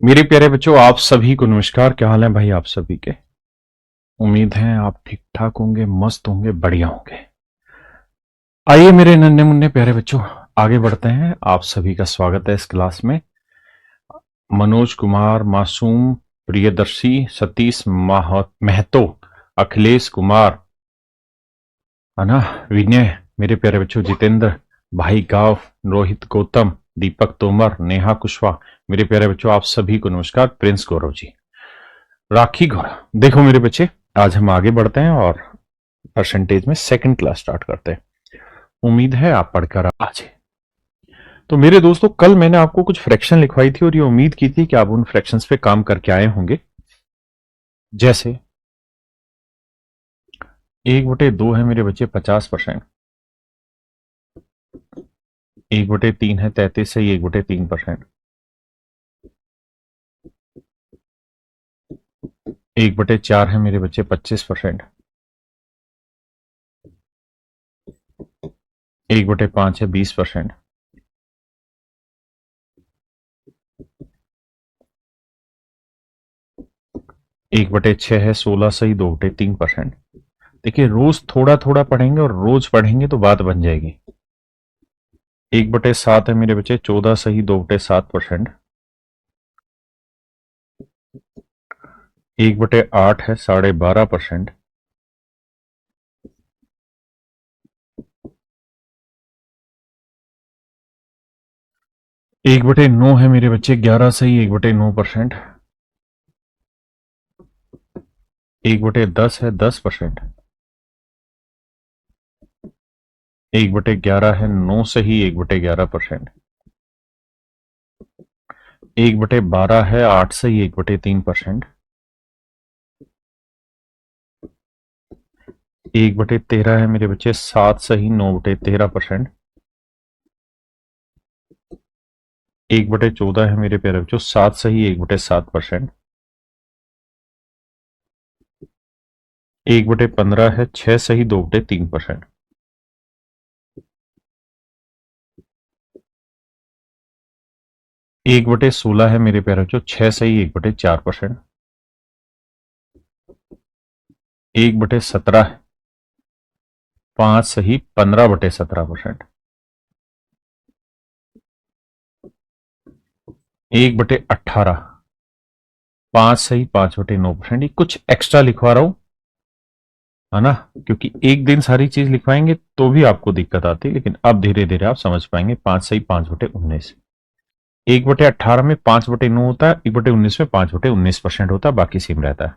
मेरे प्यारे बच्चों, आप सभी को नमस्कार। क्या हाल है भाई आप सभी के? उम्मीद है आप ठीक ठाक होंगे, मस्त होंगे, बढ़िया होंगे। आइए मेरे नन्हे मुन्ने प्यारे बच्चों, आगे बढ़ते हैं। आप सभी का स्वागत है इस क्लास में। मनोज कुमार, मासूम, प्रियदर्शी, सतीश महतो, अखिलेश कुमार, है ना, विनय, मेरे प्यारे बच्चों, जितेंद्र, भाई गांव, रोहित गौतम, दीपक तोमर, नेहा कुशवाहा, मेरे प्यारे बच्चों आप सभी को नमस्कार। प्रिंस गौरव जी, राखी घोड़ा। देखो मेरे बच्चे, आज हम आगे बढ़ते हैं और परसेंटेज में सेकंड क्लास स्टार्ट करते हैं। उम्मीद है आप पढ़कर आज। तो मेरे दोस्तों, कल मैंने आपको कुछ फ्रैक्शन लिखवाई थी और ये उम्मीद की थी कि आप उन फ्रैक्शंस पे काम करके आए होंगे। जैसे 1/2 है मेरे बच्चे 50%, 1/3 है 33 से 1/3%, 1/4 है मेरे बच्चे 25%, 1/5 है 20%, 1/6 है 16 सही 2/3%। देखिए, रोज थोड़ा थोड़ा पढ़ेंगे और रोज पढ़ेंगे तो बात बन जाएगी। 1/7 है मेरे बच्चे 14 सही 2/7%, 1/8 है 12.5%, 1/9 है मेरे बच्चे 11 सही 1/9%, 1/10 है 10%, 1/11 है 9 सही 1/11%, 1/12 है 8 सही 1/3%, 1/13 है मेरे बच्चे 7 सही 9/13%, 1/14 है मेरे प्यारे बच्चों 7 सही 1/7%, 1/15 है 6 सही 2/3%, 1/16 है मेरे प्यारे बच्चों 6 सही 1/4%, 1/17 है 5 सही 15/17%, 1/18 5 सही 5/9%। ये कुछ एक्स्ट्रा लिखवा रहा हूं, है ना, क्योंकि एक दिन सारी चीज लिखवाएंगे तो भी आपको दिक्कत आती है, लेकिन अब धीरे धीरे आप समझ पाएंगे। 5 सही 5/19, 1/18 में 5/9 होता है, 1/19 में 5/19% होता है, बाकी सेम रहता है।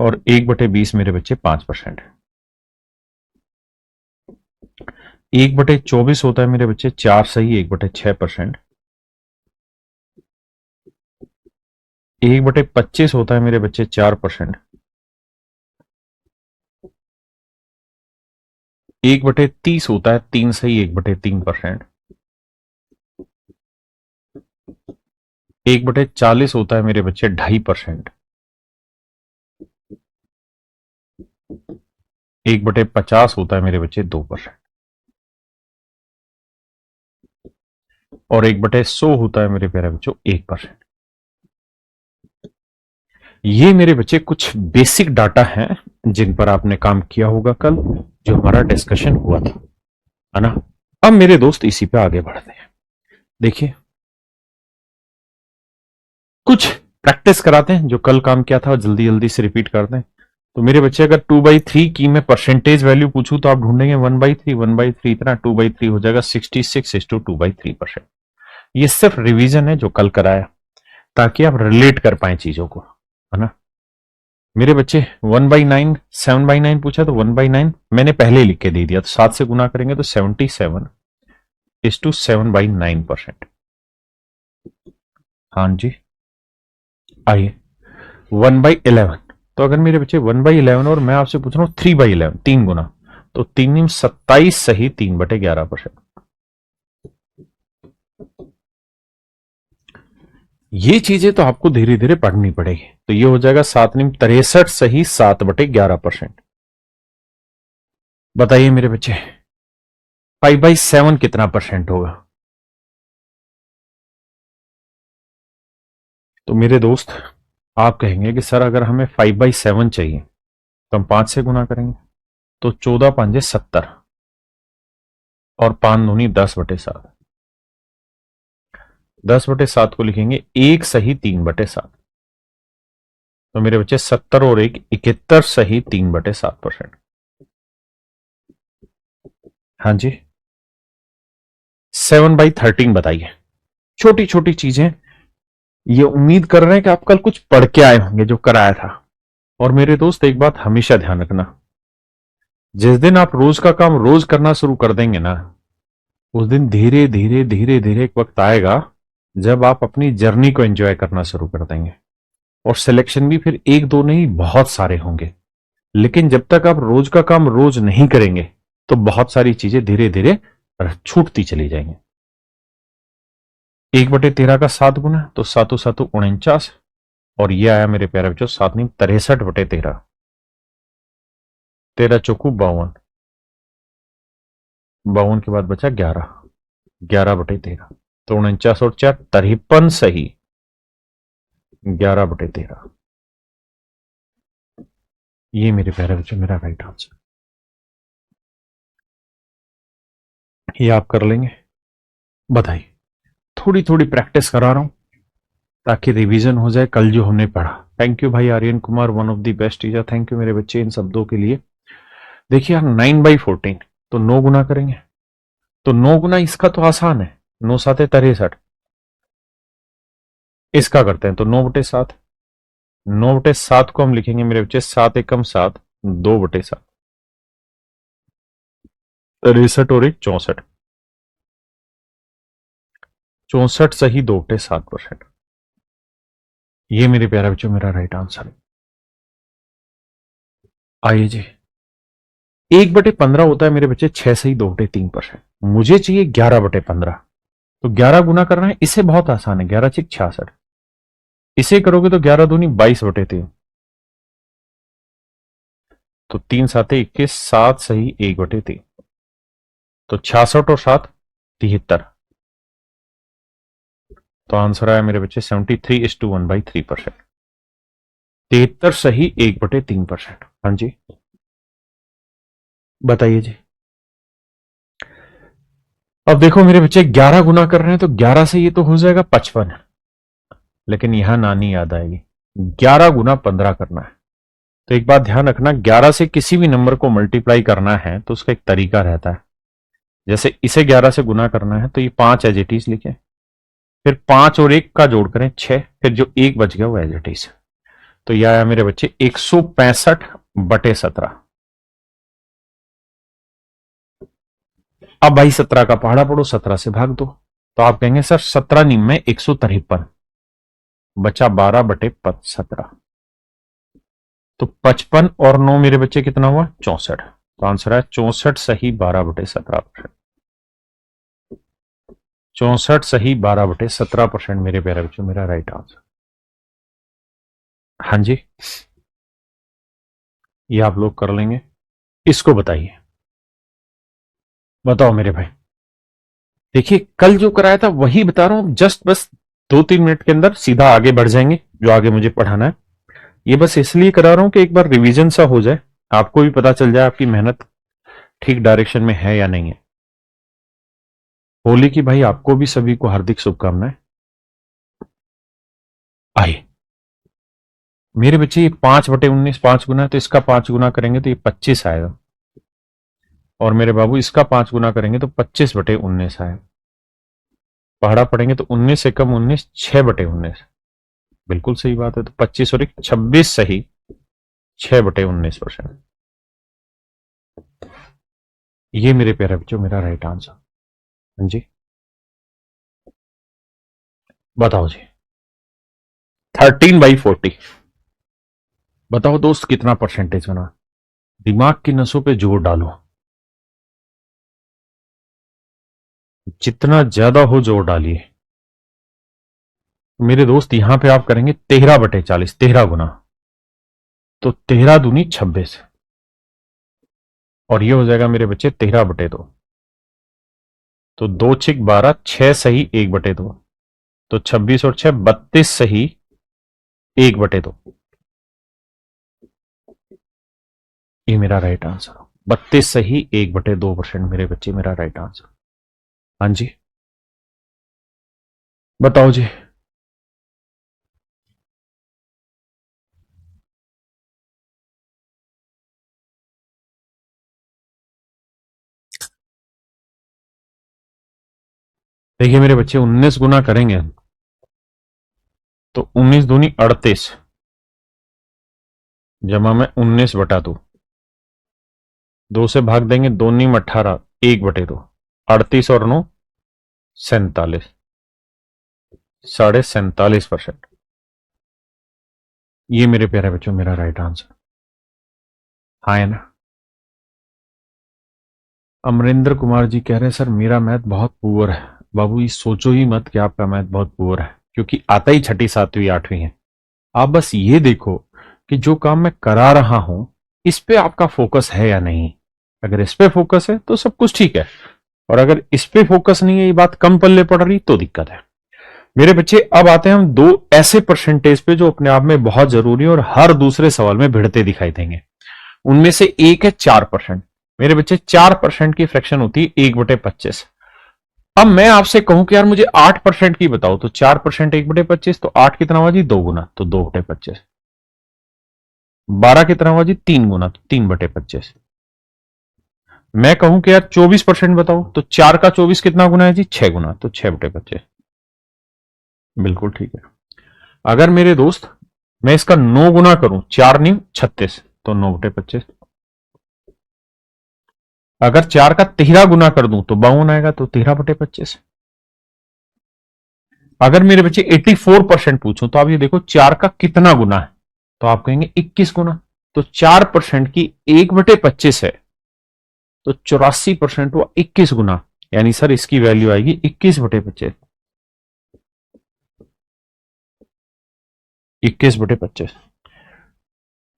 और 1/20 मेरे बच्चे 5%, 1/24 होता है मेरे बच्चे 4 सही 1/6%, 1/25 होता है मेरे बच्चे 4%, 1/30 होता है 3 सही 1/3%, 1/40 होता है मेरे बच्चे 2.5%, 1/50 होता है मेरे बच्चे 2%, और 1/100 होता है मेरे प्यारे बच्चों 1%। ये मेरे बच्चे कुछ बेसिक डाटा हैं जिन पर आपने काम किया होगा कल, जो हमारा डिस्कशन हुआ था, है ना। अब मेरे दोस्त इसी पे आगे बढ़ते हैं। देखिए, कुछ प्रैक्टिस कराते हैं जो कल काम किया था, जल्दी जल्दी से रिपीट करते हैं। तो मेरे बच्चे, अगर 2/3 की मैं परसेंटेज वैल्यू पूछूं तो आप ढूंढेंगे 1/3, 1/3 इतना 2/3 हो जाएगा 66:2/3%। ये सिर्फ रिवीजन है जो कल कराया, ताकि आप रिलेट कर पाए चीजों को, है ना। मेरे बच्चे 1/9, 7/9 पूछा तो 1/9 मैंने पहले ही लिख के दे दिया, तो 7 से गुना करेंगे तो 77:7/9%। हाँ जी। आइए, 1/11, तो अगर मेरे बच्चे 1/11 और मैं आपसे पूछ रहा हूं 3/11, 3 गुना, तो 3×27 सही 3/11%। ये चीजें तो आपको धीरे धीरे पढ़नी पड़ेगी। तो ये हो जाएगा 7×63 सही 7/11%। बताइए मेरे बच्चे, 5/7 कितना परसेंट होगा? तो मेरे दोस्त आप कहेंगे कि सर अगर हमें 5/7 चाहिए तो हम 5 से गुना करेंगे, तो 14×5 = 70 और 5×2 = 10/7। 10/7 को लिखेंगे 1 सही 3/7। तो मेरे बच्चे 70 और 1 71 सही 3/7%। हाँ जी, 7/13 बताइए। छोटी छोटी चीजें, ये उम्मीद कर रहे हैं कि आप कल कुछ पढ़ के आए होंगे जो कराया था। और मेरे दोस्त एक बात हमेशा ध्यान रखना, जिस दिन आप रोज का काम रोज करना शुरू कर देंगे ना, उस दिन धीरे धीरे धीरे धीरे एक वक्त आएगा जब आप अपनी जर्नी को एंजॉय करना शुरू कर देंगे। और सिलेक्शन भी फिर एक दो नहीं, बहुत सारे होंगे। लेकिन जब तक आप रोज का काम रोज नहीं करेंगे तो बहुत सारी चीजें धीरे धीरे छूटती चली जाएंगी। 1/13 का 7 गुना, तो 7×7 = 49। और ये आया मेरे प्यारे बच्चों 7×9 = 63/13। 13×4 = 52। 52 के बाद बचा 11। 11/13। तो 49 और 4 = 53 सही 11/13। ये मेरे प्यारे बच्चों मेरा राइट आंसर। ये आप कर लेंगे। बधाई। थोड़ी थोड़ी प्रैक्टिस करा रहा हूं ताकि रिवीजन हो जाए कल जो हमने पढ़ा। थैंक यू भाई Aryan Kumar, one of the best teacher. Thank you मेरे बच्चे इन शब्दों के लिए। देखिए यार 9/14 तो 9 गुना करेंगे, तो 9 गुना इसका तो आसान है, 9×7 = 63। इसका करते हैं तो 9/7। 9/7 को हम लिखेंगे मेरे बच्चे 7×1 = 7, 2/7। 63 और 1 64। 64 सही 2/7%। ये मेरे प्यारे बच्चों मेरा राइट आंसर है। आइए जी, 1/15 होता है मेरे बच्चे 6 सही 2/3%। मुझे चाहिए 11/15। तो 11 गुना करना है, इसे बहुत आसान है, 11×6 = 66। इसे करोगे तो 11×2 = 22/3। तो 3×7 = 21, 7 सही 1/3। तो 66 और 7 73। तो आंसर आया मेरे बच्चे 73:1/3%। 73 सही 1/3%। हाँ जी, बताइए जी। अब देखो मेरे बच्चे 11 गुना कर रहे हैं, तो 11 से ये तो हो जाएगा 55। लेकिन यहां नानी याद आएगी, 11×15 करना है। तो एक बात ध्यान रखना, 11 से किसी भी नंबर को मल्टीप्लाई करना है तो उसका एक तरीका रहता है। जैसे इसे 11 से गुना करना है तो ये 5 एज इट इज लिखे, फिर 5 और 1 का जोड़ करें 6, फिर जो 1 बच गया वो एज इट इज। तो यह आया मेरे बच्चे 165/17। अब भाई 17 का पहाड़ा पढ़ो, 17 से भाग दो। तो आप कहेंगे सर 17 निम में 153, बचा 12/17। तो 55 और 9 मेरे बच्चे कितना हुआ 64। तो आंसर है 64 सही 12/17%। 64 सही 12/17% मेरे प्यारे बच्चों मेरा राइट आंसर। हाँ जी, ये आप लोग कर लेंगे। इसको बताइए, बताओ मेरे भाई। देखिए कल जो कराया था वही बता रहा हूं, जस्ट बस 2-3 मिनट के अंदर सीधा आगे बढ़ जाएंगे जो आगे मुझे पढ़ाना है। ये बस इसलिए करा रहा हूं कि एक बार रिवीजन सा हो जाए, आपको भी पता चल जाए आपकी मेहनत ठीक डायरेक्शन में है या नहीं है। होली की भाई आपको भी सभी को हार्दिक शुभकामनाएं। आइए मेरे बच्चे, ये 5/19 5 गुना है, तो इसका 5 गुना करेंगे तो ये 25 आएगा। और मेरे बाबू इसका 5 गुना करेंगे तो 25/19 आएगा। पहाड़ा पढ़ेंगे तो 19 से कम 19, 6/19। बिल्कुल सही बात है। तो 25 और 1 26 सही 6/19%। ये मेरे प्यारे बच्चों मेरा राइट आंसर। हाँ जी, बताओ जी। 13/40। बताओ दोस्त कितना परसेंटेज बना। दिमाग की नसों पे जोर डालो, जितना ज्यादा हो जोर डालिए। मेरे दोस्त यहां पे आप करेंगे 13/40, 13 गुना, तो 13×2 = 26। और ये हो जाएगा मेरे बच्चे 13/2। तो 2×6 = 12, 6 सही 1/2। तो 26 और 6 32 सही 1/2। ये मेरा राइट आंसर। 32 सही, 1/2% मेरे बच्चे मेरा राइट आंसर। हाँ जी, बताओ जी। देखिए मेरे बच्चे, 19 गुना करेंगे तो 19 दूनी 38 जमा में 19/2। 2 से भाग देंगे, 2 नीम 18, 1/2। 38 और 9 47, 47.5%। ये मेरे प्यारे बच्चों मेरा राइट आंसर। हाँ है ना। अमरिंदर कुमार जी कह रहे हैं सर मेरा मैथ बहुत पुअर है। बाबू ये सोचो ही मत कि आपका मैथ बहुत पुअर है, क्योंकि आता ही छठी सातवीं आठवीं है। आप बस ये देखो कि जो काम मैं करा रहा हूं इस पे आपका फोकस है या नहीं। अगर इस पे फोकस है तो सब कुछ ठीक है, और अगर इस पे फोकस नहीं है, ये बात कम पल्ले पड़ रही, तो दिक्कत है। मेरे बच्चे अब आते हैं हम दो ऐसे परसेंटेज पे जो अपने आप में बहुत जरूरी है और हर दूसरे सवाल में भिड़ते दिखाई देंगे। उनमें से एक है 4%। मेरे बच्चे 4% की फ्रैक्शन होती है 1/25। अब मैं आपसे कहूं कि यार मुझे 8% की बताओ, तो 4% 1/25, तो 8 कितना हुआ जी 2 गुना, तो 2/25। 12 कितना हुआ जी 3 गुना, तो 3/25। मैं कहूं कि यार 24% बताओ, तो 4 का 24 कितना गुना है जी 6 गुना, तो 6/25। बिल्कुल ठीक है। अगर मेरे दोस्त मैं इसका 9 गुना करूं, 4 नीम 36, तो 9/25। अगर 4 का 13 गुना कर दूं तो 52 आएगा, तो 13/25। अगर मेरे बच्चे 84% पूछूं तो आप ये देखो 4 का कितना गुना है, तो आप कहेंगे 21 गुना। तो 4% की 1/25 है, तो 84% हुआ 21 गुना, यानी सर इसकी वैल्यू आएगी 21/25। 21/25।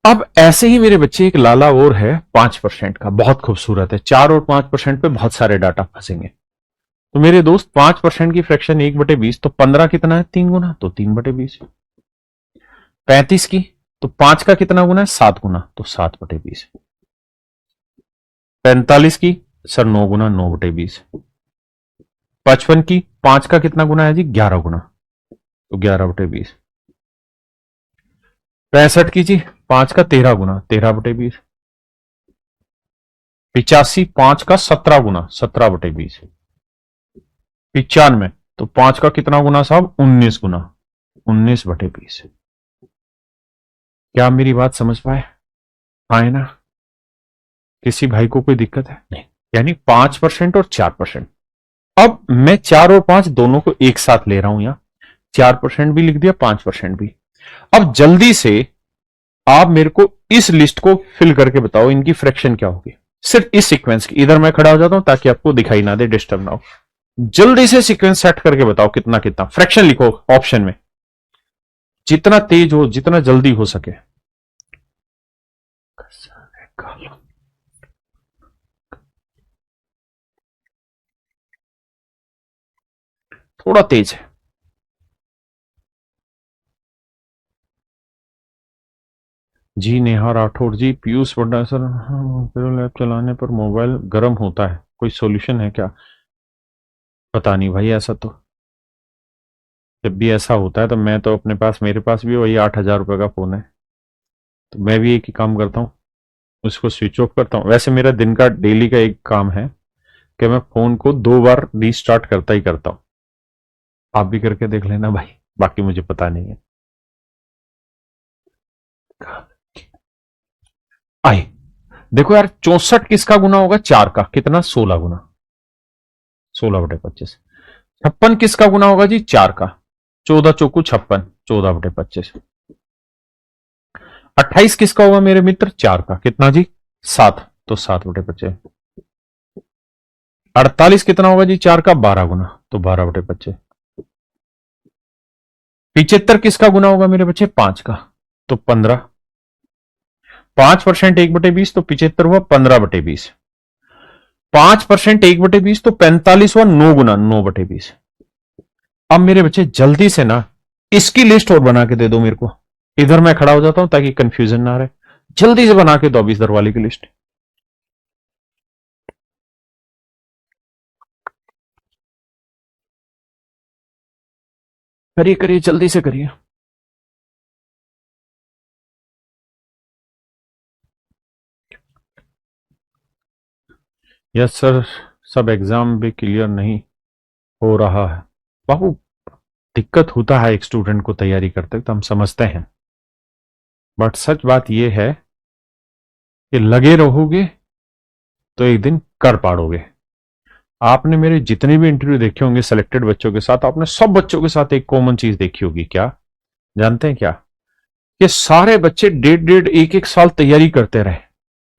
अब ऐसे ही मेरे बच्चे एक लाला और है 5% का, बहुत खूबसूरत है। 4 और 5% पे बहुत सारे डाटा फंसेंगे। तो मेरे दोस्त 5% की फ्रैक्शन 1/20, तो 15 कितना है 3 गुना, तो 3/20। 35 की, तो 5 का कितना गुना है 7 गुना, तो 7/20। 45 की, सर 9 गुना, 9/20। 55 की, 5 का कितना गुना है जी 11 गुना, तो 11/20। 65 की जी, 5 का 13 गुना, 13/20। 85, 5 का 17 गुना, 17/20। 95, तो 5 का कितना गुना साहब 19 गुना, 19/20। क्या आप मेरी बात समझ पाए? हाँ है ना। किसी भाई को कोई दिक्कत है? नहीं। यानी 5% और 4%। अब मैं 4 और 5 दोनों को एक साथ ले रहा हूं, यहां 4% भी लिख दिया, 5% भी। अब जल्दी से आप मेरे को इस लिस्ट को फिल करके बताओ इनकी फ्रैक्शन क्या होगी, सिर्फ इस सीक्वेंस की। इधर मैं खड़ा हो जाता हूं ताकि आपको दिखाई ना दे, डिस्टर्ब ना हो। जल्दी से सीक्वेंस सेट करके बताओ कितना कितना फ्रैक्शन लिखो ऑप्शन में, जितना तेज हो, जितना जल्दी हो सके। थोड़ा तेज है। जी नेहा राठौर जी, पीयूष वड्डा सर, लैब चलाने पर मोबाइल गर्म होता है, कोई सॉल्यूशन है क्या? पता नहीं भाई, ऐसा तो जब भी ऐसा होता है तो मैं तो अपने पास, मेरे पास भी वही 8,000 रुपए का फोन है, तो मैं भी एक ही काम करता हूँ, उसको स्विच ऑफ करता हूँ। वैसे मेरा दिन का डेली का एक काम है कि मैं फोन को 2 बार रीस्टार्ट करता ही करता हूँ। आप भी करके देख लेना भाई, बाकी मुझे पता नहीं है। आए देखो यार, 64 किसका गुना होगा 4 का, कितना 16 गुना, 16/25। 56 किसका गुना होगा जी 4 का, 14 चौकू 56, 14/25। 28 किसका होगा मेरे मित्र 4 का, कितना जी 7, तो 7/25। 48 कितना होगा जी 4 का 12 गुना, तो 12/25। 75 किसका गुना होगा मेरे बच्चे 5 का, तो 15। 5% 1/20, तो 75 हुआ 15/20। 5% 1/20, तो 45 हुआ 9 गुना, 9/20। अब मेरे बच्चे जल्दी से ना इसकी लिस्ट और बना के दे दो मेरे को, इधर मैं खड़ा हो जाता हूं ताकि कंफ्यूजन ना रहे। जल्दी से बना के दो अभी इस दर वाले की लिस्ट। करिए करिए, जल्दी से करिए। यस सर, सब एग्जाम भी क्लियर नहीं हो रहा है बाबू। दिक्कत होता है एक स्टूडेंट को तैयारी करते तो हम समझते हैं, बट सच बात यह है कि लगे रहोगे तो एक दिन कर पाड़ोगे। आपने मेरे जितने भी इंटरव्यू देखे होंगे सिलेक्टेड बच्चों के साथ, आपने सब बच्चों के साथ एक कॉमन चीज देखी होगी। क्या जानते हैं? क्या ये सारे बच्चे डेढ़ डेढ़ एक एक साल तैयारी करते रहे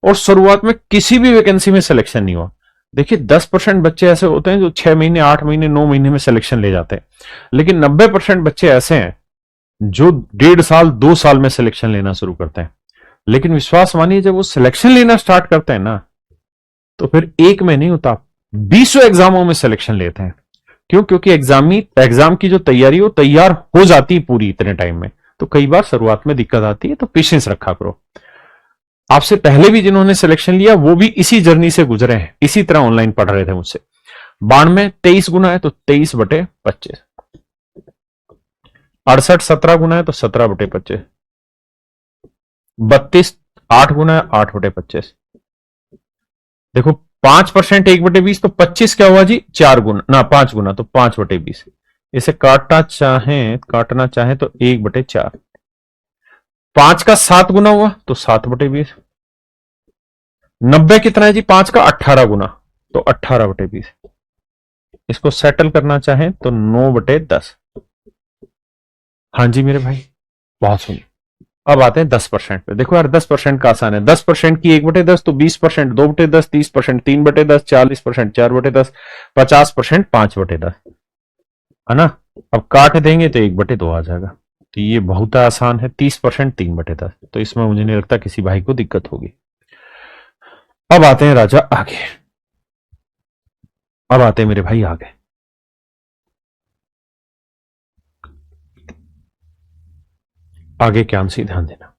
और शुरुआत में किसी भी वैकेंसी में सिलेक्शन नहीं हुआ। देखिए 10% बच्चे ऐसे होते हैं जो 6 महीने 8 महीने 9 महीने में सिलेक्शन ले जाते हैं, लेकिन 90% बच्चे ऐसे हैं जो 1.5 साल 2 साल में सिलेक्शन लेना शुरू करते हैं। लेकिन विश्वास मानिए, जब वो सिलेक्शन लेना स्टार्ट करते हैं ना, तो फिर एक में नहीं होता, 20 एग्जामों में सिलेक्शन लेते हैं। क्यों? क्योंकि एग्जाम की जो तैयारी हो तैयार हो जाती है पूरी इतने टाइम में। तो कई बार शुरुआत में दिक्कत आती है, तो पेशेंस रखा करो। आपसे पहले भी जिन्होंने सिलेक्शन लिया वो भी इसी जर्नी से गुजरे हैं, इसी तरह ऑनलाइन पढ़ रहे थे मुझसे। 92 23 गुना है तो 23/25, 68 17 गुना है तो 17/25, 32 8 गुना है 8/25। देखो 5% 1/20 तो 25 क्या हुआ जी? 4 गुना ना 5 गुना तो 5/20। इसे काटना चाहे तो 1/4। 5 का 7 गुना हुआ तो 7/20। 90 कितना है जी? 5 का 18 गुना तो 18/20। इसको सेटल करना चाहे तो 9/10। हाँ जी मेरे भाई, बहुत सुनिए। अब आते हैं 10% पे। देखो यार 10% का आसान है। 10% की 1/10 तो 20%, 2/10 30%, 3/10 40%, 4/10 50%, 5/10, है ना? अब काट देंगे तो 1/2 आ जाएगा। तो ये बहुत आसान है। 30% 3/10, तो इसमें मुझे नहीं लगता किसी भाई को दिक्कत होगी। अब आते हैं राजा आगे। अब आते हैं मेरे भाई आगे। आगे क्या से ध्यान देना।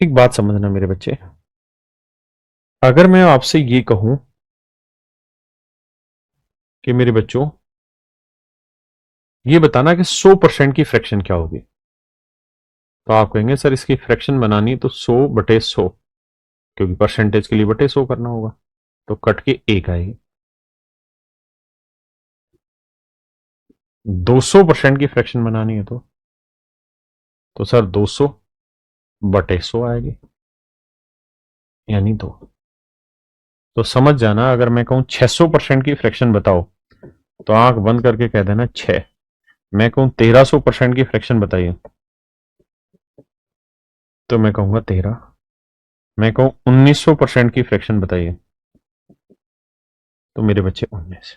एक बात समझना मेरे बच्चे, अगर मैं आपसे ये कहूं कि मेरे बच्चों ये बताना कि 100% की फ्रैक्शन क्या होगी, तो आप कहेंगे सर इसकी फ्रैक्शन बनानी है तो 100/100, क्योंकि परसेंटेज के लिए बटे 100 करना होगा, तो कट के 1 आएगी। 200% की फ्रैक्शन बनानी है तो सर 200/100 आएगी, यानी 2। तो समझ जाना, अगर मैं कहूं 600% की फ्रैक्शन बताओ तो आंख बंद करके कह देना 6। मैं कहूं 1300% की फ्रैक्शन बताइए तो मैं कहूंगा 13। मैं कहूं 1900% की फ्रैक्शन बताइए तो मेरे बच्चे 19।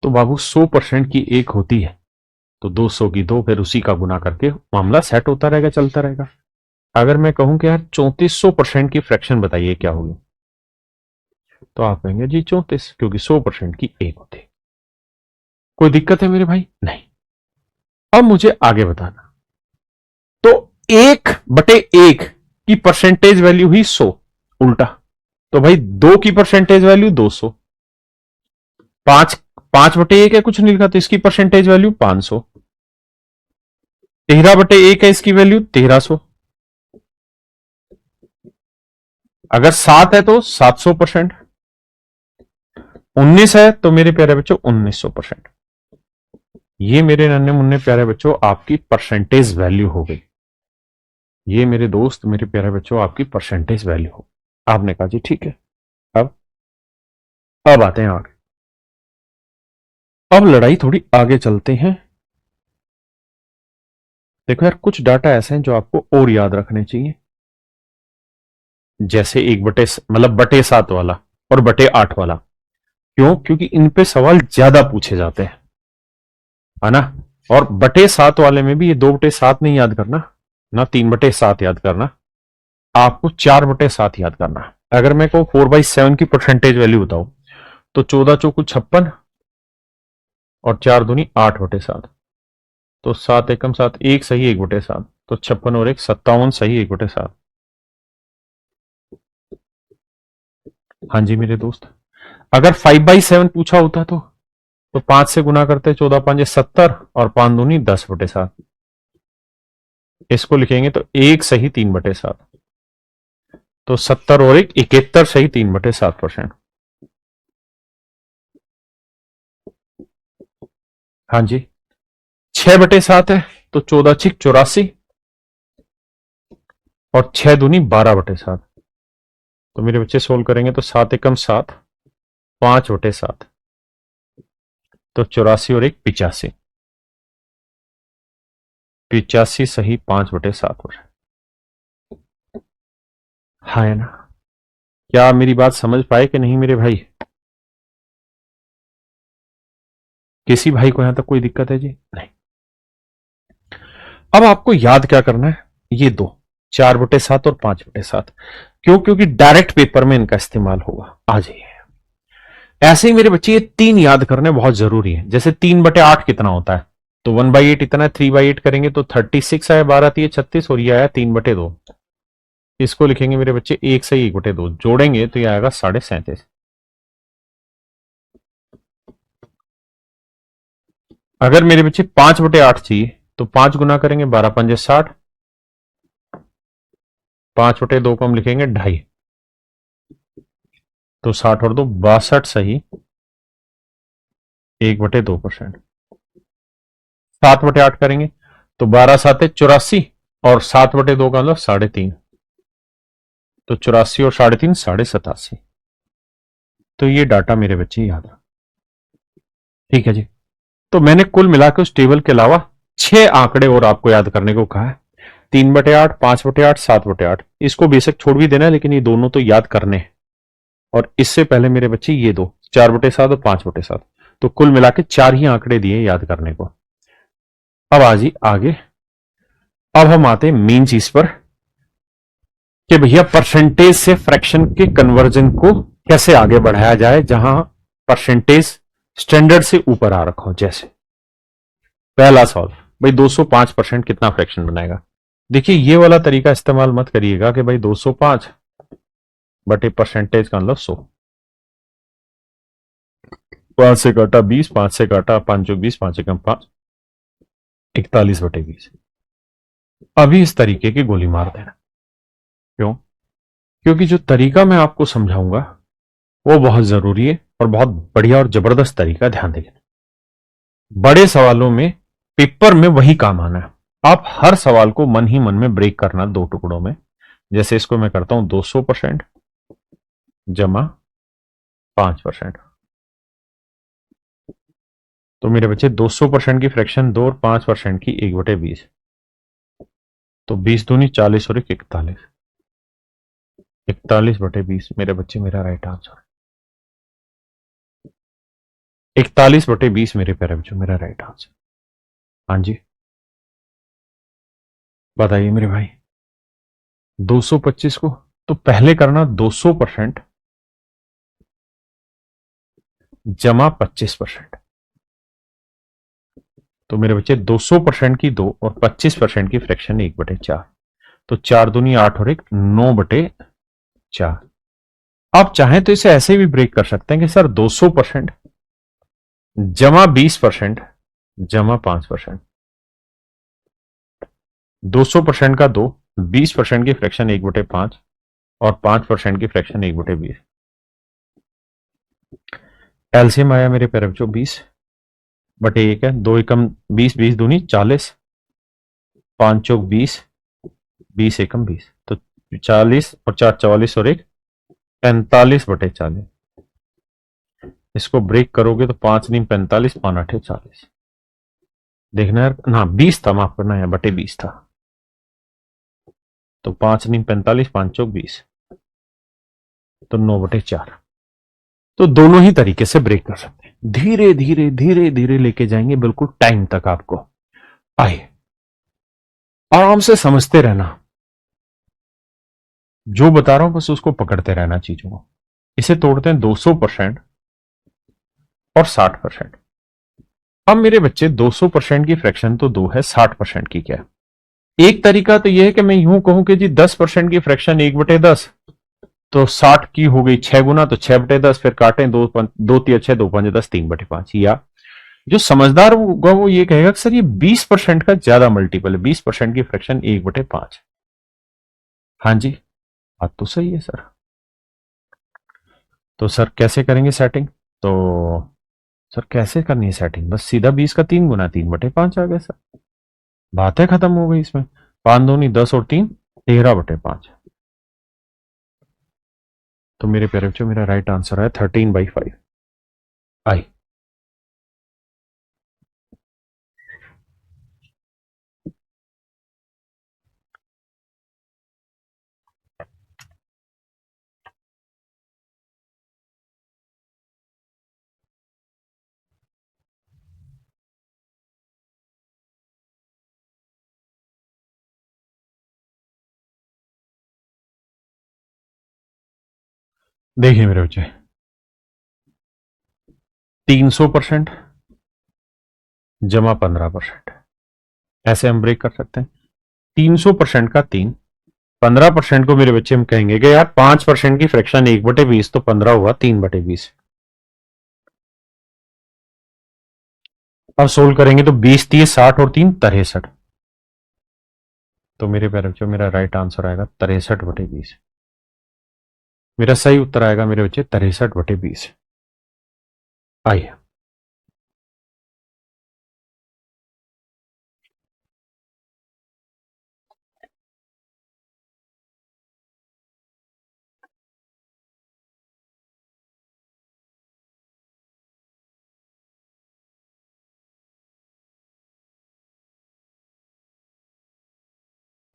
तो बाबू 100% की एक होती है तो 200 की 2, फिर उसी का गुना करके मामला सेट होता रहेगा, चलता रहेगा। अगर मैं कहूं कि यार 3400% की फ्रैक्शन बताइए क्या होगी, तो आप कहेंगे जी 34, क्योंकि 100% की एक होती। कोई दिक्कत है मेरे भाई? नहीं। अब मुझे आगे बताना। तो 1/1 की परसेंटेज वैल्यू हुई 100, उल्टा। तो भाई 2 की परसेंटेज वैल्यू 200। 5/1 है, कुछ नहीं लिखा, तो इसकी परसेंटेज वैल्यू 500। 13/1 है, इसकी वैल्यू 1300। अगर 7 है तो 700%। 19 है तो मेरे प्यारे बच्चों 1900%। ये मेरे नन्हे मुन्ने प्यारे बच्चों आपकी परसेंटेज वैल्यू हो गई। ये मेरे दोस्त मेरे प्यारे बच्चों आपकी परसेंटेज वैल्यू हो। आपने कहा जी ठीक है। अब अब आते हैं आगे। अब लड़ाई थोड़ी आगे चलते हैं। देखो यार कुछ डाटा ऐसे हैं जो आपको और याद रखने चाहिए, जैसे 1/7 वाला और /8 वाला। क्यों? क्योंकि इन पे सवाल ज्यादा पूछे जाते हैं, है ना? और /7 वाले में भी ये 2/7 नहीं याद करना, ना 3/7 याद करना, आपको 4/7 याद करना। अगर मैं कहूं 4/7 की परसेंटेज वैल्यू बताओ तो 14 चौकू 56 और 4 दूनी 8/7। तो 7 एकम 7, एक सही 1/7, तो 56 और 1 57 सही 1/7। हाँ जी मेरे दोस्त, अगर 5/7 पूछा होता तो 5 से गुना करते, 14×5 = 70 और 5 दूनी 10/7। इसको लिखेंगे तो एक सही 3/7, तो 70 और 1 71 सही 3/7%। हाँ जी, 6/7 है तो 14×6 = 84 और 6 दूनी 12/7। तो मेरे बच्चे सोल्व करेंगे तो 7 एकम 7 5/7, तो 84 और 1 85, 85 सही 5/7%। हाँ है ना? क्या आप मेरी बात समझ पाए कि नहीं मेरे भाई? किसी भाई को यहां तक कोई दिक्कत है जी? नहीं। अब आपको याद क्या करना है, ये दो 4/7 और 5/7, क्यों? क्योंकि डायरेक्ट पेपर में इनका इस्तेमाल होगा। आ जाइए। ऐसे ही मेरे बच्चे ये 3 याद करने बहुत जरूरी है। जैसे 3/8 कितना होता है, तो 1/8 इतना है, 3/8 करेंगे तो 36 आया, 12×3 = 36 और ये आया 3/2। इसको लिखेंगे मेरे बच्चे एक सही 1/2, जोड़ेंगे तो ये आएगा 37.5। अगर मेरे बच्चे 5/8 चाहिए तो 5 गुना करेंगे, 12×5 = 60, 5/2 को हम लिखेंगे 2.5, तो 60 और 2 62 सही 1/2%। 7/8 करेंगे तो 12×7 = 84 और 7/2 का मतलब 3.5, तो 84 और 3.5 87.5। तो ये डाटा मेरे बच्चे याद रख। ठीक है जी। तो मैंने कुल मिलाकर उस टेबल के अलावा 6 आंकड़े और आपको याद करने को कहा है। 3/8, 5/8, 7/8। इसको बेशक छोड़ भी देना है, लेकिन ये दोनों तो याद करने हैं। और इससे पहले मेरे बच्चे ये दो 4/7 और 5/7, तो कुल मिला के 4 ही आंकड़े दिए याद करने को। अब आजी आगे, अब हम आते हैं मेन चीज पर कि भैया परसेंटेज से फ्रैक्शन के कन्वर्जन को कैसे आगे बढ़ाया जाए, जहां परसेंटेज स्टैंडर्ड से ऊपर आ रखा हो। जैसे पहला सवाल, भाई 205% कितना फ्रैक्शन बनाएगा? देखिए ये वाला तरीका इस्तेमाल मत करिएगा कि भाई 205 बटे परसेंटेज का मतलब 100, 5 से काटा 20, 5 से काटा 5×20, 5 एकम 5, 41/20। अभी इस तरीके की गोली मार देना। क्यों? क्योंकि जो तरीका मैं आपको समझाऊंगा वो बहुत जरूरी है और बहुत बढ़िया और जबरदस्त तरीका। ध्यान देंगे, बड़े सवालों में पेपर में वही काम आना है। आप हर सवाल को मन ही मन में ब्रेक करना दो टुकड़ों में। जैसे इसको मैं करता हूं 200% जमा 5%। तो मेरे बच्चे 200% की फ्रैक्शन 2 और 5% की 1/20, तो 20 दूनी 40 और 1 41, 41/20 मेरे बच्चे मेरा राइट आंसर। 41/20 मेरे प्यारे बच्चों मेरा राइट आंसर। हाँ जी बताइए मेरे भाई। 225 को तो पहले करना 200% जमा 25%। तो मेरे बच्चे 200% की 2 और 25% की फ्रैक्शन 1/4, तो 4 दूनी 8 और 9/4। आप चाहें तो इसे ऐसे भी ब्रेक कर सकते हैं कि सर 200% जमा 20% जमा 5%। 200% का 2, 20% की फ्रैक्शन 1/5 और 5% की फ्रैक्शन 1/20। एलसीएम आया मेरे प्यारे बच्चों 20/1 है, 2 एकम 20, 20 दूनी 40, 5 चौक 20, 20 एकम 20, तो 40 और 4 44 और 1 45/40। इसको ब्रेक करोगे तो 5 नीम 45, 5 8 40। देखना यार, ना 20 था, माफ करना, है बटे 20 था। तो 5 नीम 45, 5 चौक 20, तो 9/4। तो दोनों ही तरीके से ब्रेक कर सकते हैं। धीरे धीरे धीरे धीरे लेके जाएंगे बिल्कुल टाइम तक। आपको आइए आराम से समझते रहना, जो बता रहा हूं बस उसको पकड़ते रहना चीजों को। इसे तोड़ते हैं 200% और 60%। अब मेरे बच्चे 200% की फ्रैक्शन तो दो है, 60% की क्या है? एक तरीका तो यह है कि मैं यूं कहूं कि जी 10% की फ्रैक्शन 1/10, तो 60 की हो गई 6 गुना, तो 6/10, फिर काटें, दो दो तिया 6, 2×5 = 10, 3/5। या जो समझदार होगा वो ये कहेगा कि सर ये 20% का ज्यादा मल्टीपल है, 20% की फ्रैक्शन 1/5। हाँ जी, बात तो सही है सर। तो सर कैसे करेंगे सेटिंग? तो सर कैसे करनी है सेटिंग? बस सीधा 20 का 3 गुना, 3/5 आ गया सर, बात है खत्म हो गई इसमें। 5×2 = 10 और 3 = 13/5। तो मेरे प्यारे बच्चों, मेरा राइट आंसर है 13/5 आई। देखिए मेरे बच्चे, 300% जमा 15%, ऐसे हम ब्रेक कर सकते हैं। 300% का 3, 15% को मेरे बच्चे हम कहेंगे कि यार 5% की फ्रैक्शन 1/20, तो 15 हुआ 3/20। अब सोल्व करेंगे तो 20×3 = 60 और 3 = 63। तो मेरे प्यारे बच्चों, मेरा राइट आंसर आएगा 63/20। मेरा सही उत्तर आएगा मेरे बच्चे 63/20। आइए,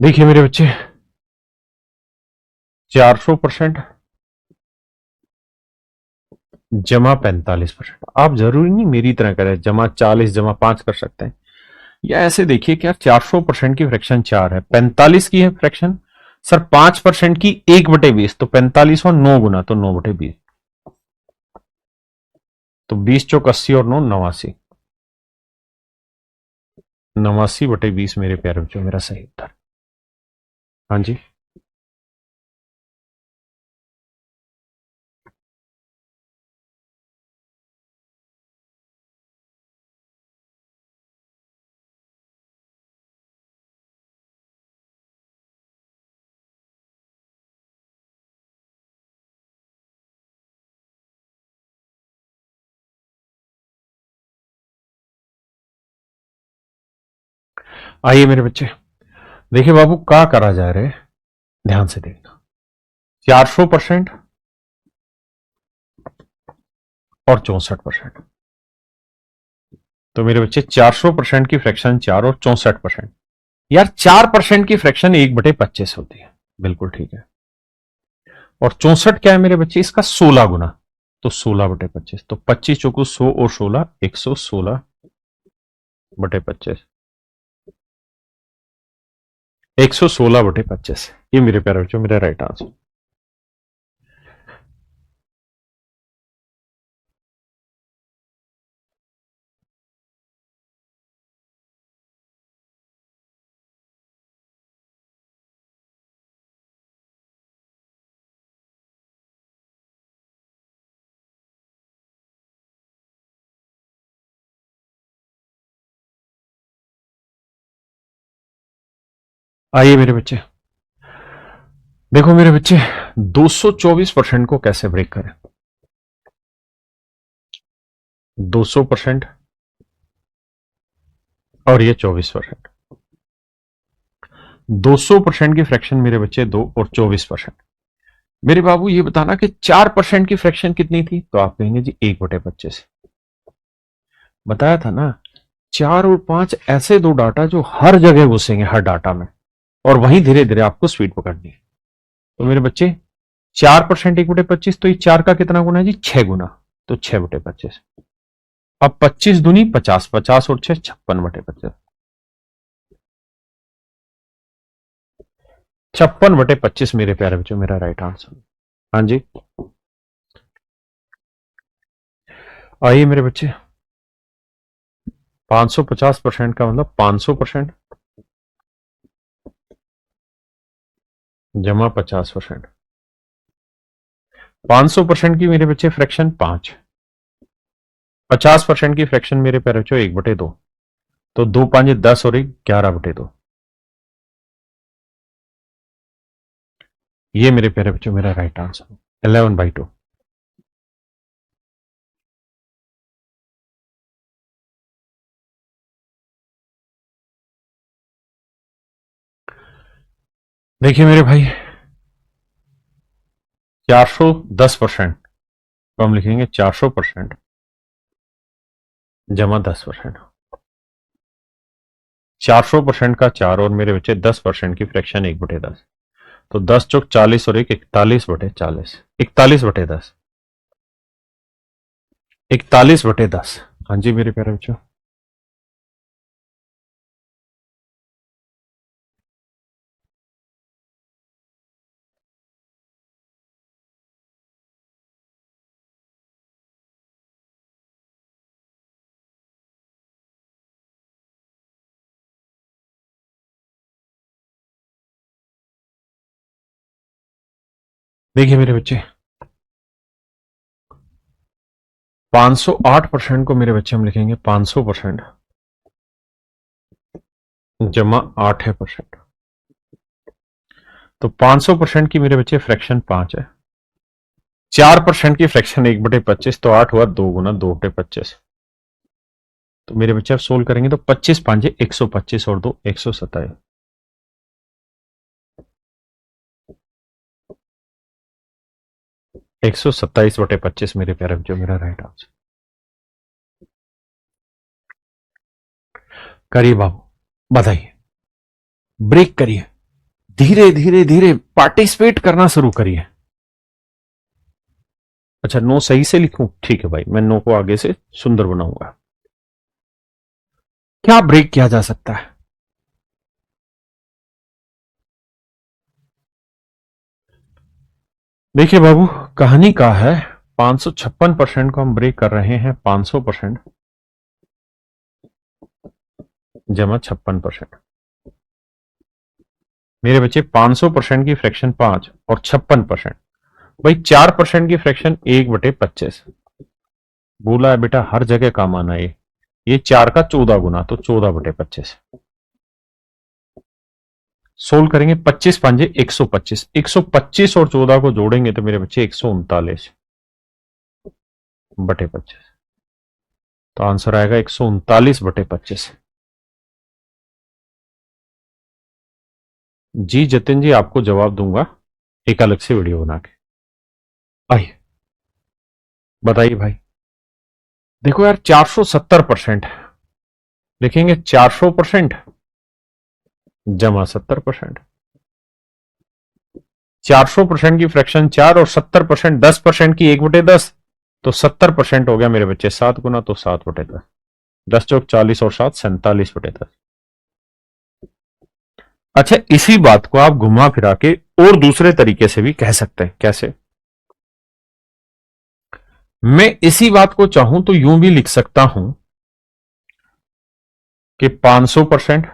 देखिए मेरे बच्चे, 400% जमा 45%। आप जरूरी नहीं मेरी तरह करें, जमा 40 जमा 5 कर सकते हैं, या ऐसे देखिए कि यार 400% की फ्रैक्शन 4 है, 45 की है फ्रैक्शन सर 5% की 1/20, तो 45 और 9 गुना, तो 9/20। तो 20 × 80 और 9 = 89, 89/20 मेरे प्यारे बच्चों, मेरा सही उत्तर। हाँ जी, आइए मेरे बच्चे, देखिए बाबू क्या करा जा रहा है, ध्यान से देखना। 400% और 64%। तो मेरे बच्चे 400% की फ्रैक्शन 4 और 64%। यार 4% की फ्रैक्शन 1/25 होती है, बिल्कुल ठीक है। और 64 क्या है मेरे बच्चे? इसका 16 गुना, तो 16/25, तो 25 चौको 100 और 16, 116/25, 116/25। ये मेरे प्यारे बच्चों मेरा राइट आंसर। आइए मेरे बच्चे, देखो मेरे बच्चे, 224% को कैसे ब्रेक करें? 200% और ये 24%। 200% की फ्रैक्शन मेरे बच्चे 2 और 24%। मेरे बाबू ये बताना कि 4% की फ्रैक्शन कितनी थी? तो आप कहेंगे जी 1/25। बताया था ना, 4 और 5 ऐसे दो डाटा जो हर जगह घुसेंगे, हर डाटा में, और वहीं धीरे धीरे आपको स्पीड पकड़नी है। तो मेरे बच्चे, 4% 1/25, तो ये 4 का कितना गुना है जी? 6 गुना, तो 6/25। अब 25 दूनी 50, 50 और 6 = 56/25, 56/25 मेरे प्यारे बच्चों, मेरा राइट आंसर। हाँ जी, आइए मेरे बच्चे, 550% का मतलब 500% जमा 50%। 500% की मेरे बच्चे फ्रैक्शन 5, 50% की फ्रैक्शन मेरे प्यारे बच्चों 1/2, तो 2×5 = 10 और 1 = 11/2। ये मेरे प्यारे बच्चों मेरा राइट आंसर 11/2। देखिए मेरे भाई, 410% तो हम लिखेंगे 400% जमा 10%। 400% का 4 और मेरे बच्चे 10% की फ्रैक्शन 1/10, तो 10×4 = 40 और 1 = 41/40, 41/10, 41/10। हाँ जी मेरे प्यारे बच्चों। देखिए मेरे बच्चे, 508% को मेरे बच्चे हम लिखेंगे 500% जमा 8%। तो 500% की मेरे बच्चे फ्रैक्शन 5 है, 4% की फ्रैक्शन 1/25, तो 8 हुआ 2×2/25। तो मेरे बच्चे आप सोल्व करेंगे तो 25×5 = 125 और 2 127। 127/25 मेरे प्यारे बच्चों मेरा राइट आंसर। करिए बाबू, बताइए, ब्रेक करिए, धीरे धीरे धीरे पार्टिसिपेट करना शुरू करिए। अच्छा, नो सही से लिखूं? ठीक है भाई, मैं नो को आगे से सुंदर बनाऊंगा। क्या ब्रेक किया जा सकता है? देखिए बाबू, कहानी का है 556% को हम ब्रेक कर रहे हैं 500% जमा 56%। मेरे बच्चे 500% की फ्रैक्शन 5 और 56%, भाई 4% की फ्रैक्शन 1/25। बोला है बेटा हर जगह काम आना ये 4 का 14 गुना, तो 14/25। सोल्व करेंगे, 25×5 = 125, 125 और 14 को जोड़ेंगे तो मेरे बच्चे 139/25, तो आंसर आएगा 139/25। जी जतिन जी, आपको जवाब दूंगा एक अलग से वीडियो बना के। आइए बताइए भाई। देखो यार, 470% लिखेंगे, 400% जमा 70%। 400% की फ्रैक्शन 4 और 70% 10% की 1/10, तो 70% हो गया मेरे बच्चे 7 गुना, तो 7/10। 10×40 और 7 = 47/10। अच्छा, इसी बात को आप घुमा फिरा के और दूसरे तरीके से भी कह सकते हैं। कैसे? मैं इसी बात को चाहूं तो यूं भी लिख सकता हूं कि 500%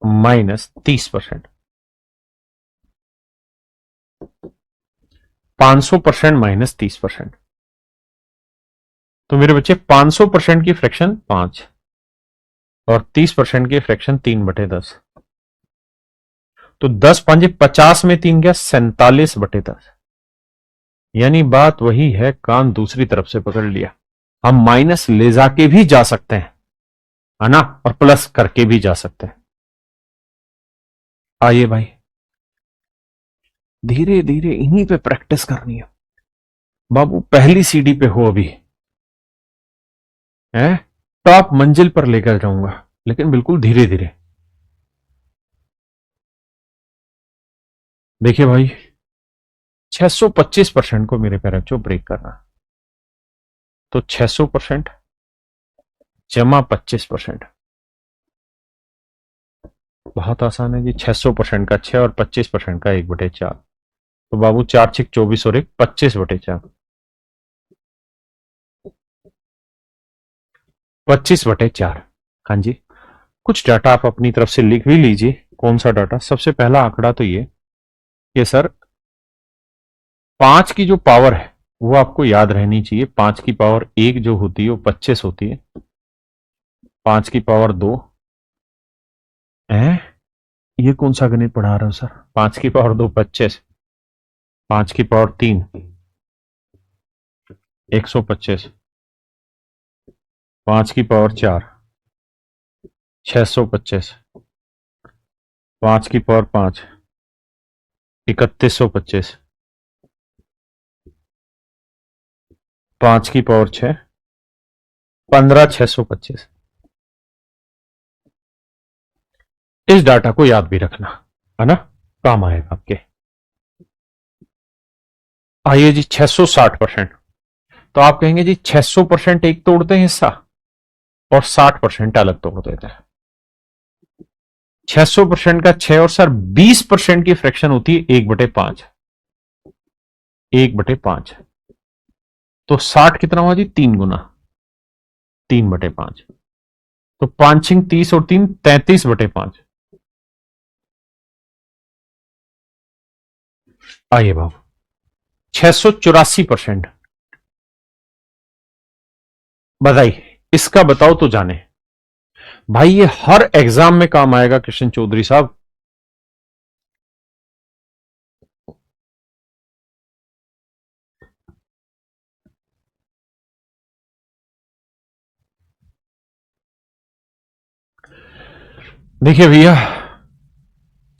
माइनस 30%, 500% माइनस 30%। तो मेरे बच्चे 500% की फ्रैक्शन 5 और 30% की फ्रैक्शन 3/10, तो 10×5 = 50 में 3 गया 47/10। यानी बात वही है, कान दूसरी तरफ से पकड़ लिया। हम माइनस ले जाके भी जा सकते हैं, है ना, और प्लस करके भी जा सकते हैं। आइए भाई, धीरे धीरे इन्हीं पे प्रैक्टिस करनी है बाबू। पहली सीढ़ी पे हो अभी, है, टॉप मंजिल पर लेकर जाऊंगा, लेकिन बिल्कुल धीरे धीरे। देखिए भाई, 625% को मेरे पैर बच्चों ब्रेक करना, तो 600% जमा 25%। बहुत आसान है जी, 600% का 6 और 25% का 1/4, तो बाबू 4×6 = 24 और 1 = 25/4। 25/4। हाँ जी, कुछ डाटा आप अपनी तरफ से लिख भी लीजिए। कौन सा डाटा? सबसे पहला आंकड़ा तो ये सर 5 की जो पावर है वो आपको याद रहनी चाहिए। 5 की पावर 1 जो होती है वो 25 होती है। 5 की पावर 2 है। ये कौन सा गणित पढ़ा रहे हो सर? 5 की पावर 2 25, 5 की पावर 3 125, 5 की पावर 4 625, 5 की पावर 5 3125, 5 की पावर 6 15625। इस डाटा को याद भी रखना है ना, काम आएगा आपके। आइए जी 660%। तो आप कहेंगे जी 600% एक तोड़ते हैं हिस्सा और 60% अलग तोड़ देते हैं। 600% का 6 और सर 20% की फ्रैक्शन होती है 1/5। 1/5 तो 60 कितना हुआ जी? 3 गुना 3/5। तो 5 छिंग 30 और 3 33/5। आइए बाबू 684%। बताइए इसका बताओ तो जाने। भाई ये हर एग्जाम में काम आएगा कृष्ण चौधरी साहब। देखिए भैया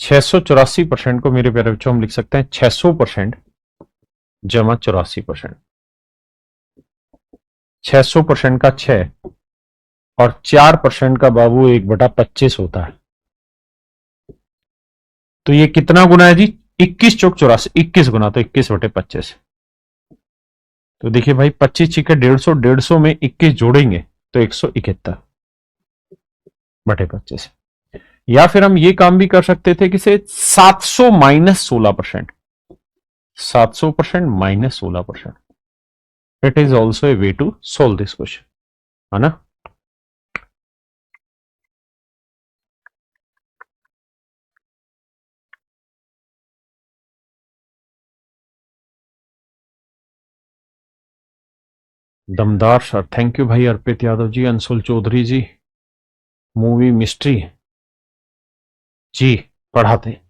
684% को मेरे प्यारे बच्चों हम लिख सकते हैं 600% जमा 84%। 600% का 6 और 4% का बाबू 1/25 होता है। तो ये कितना गुना है जी? 21 चौक 84, 21 गुना, तो 21/25। तो देखिए भाई 25 छिके 150, 150 में 21 जोड़ेंगे तो 171/25। या फिर हम ये काम भी कर सकते थे कि से 700 minus 16%। 700% minus 16%। It is also a way to solve this question, है ना। दमदार सर, थैंक यू भाई। अर्पित यादव जी, अंशुल चौधरी जी, मूवी मिस्ट्री जी पढ़ाते हैं।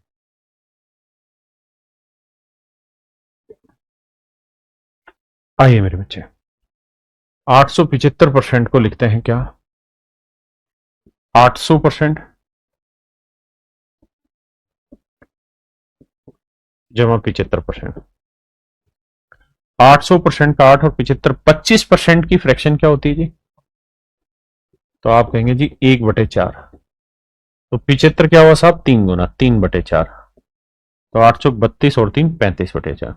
आइए मेरे बच्चे 875% को लिखते हैं क्या? 800% जमा 75%। 800% का 8 और 75, 25% की फ्रैक्शन क्या होती है जी? तो आप कहेंगे जी 1/4। तो 75 क्या हुआ साहब? 3 गुना 3/4। तो 8 चौक 32 और 3 35/4।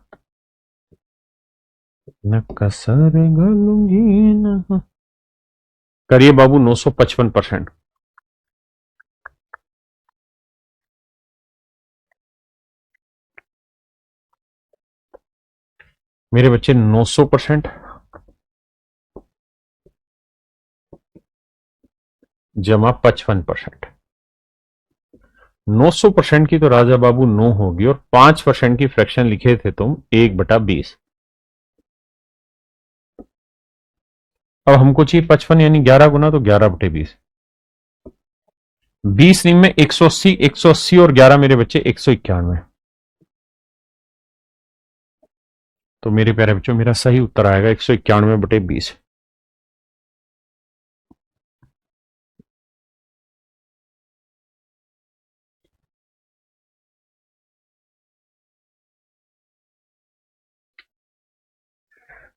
न कसर गलूंगी न। करिए बाबू 955%। मेरे बच्चे 900% जमा 55%। 900% की तो राजा बाबू 9 होगी और 5% की फ्रैक्शन लिखे थे तुम 1/20। अब हमको चाहिए 55 यानी 11 गुना, तो 11/20। 20 रिंग में 180, 180 और 11 मेरे बच्चे 191। तो मेरे प्यारे बच्चों मेरा सही उत्तर आएगा 191/20।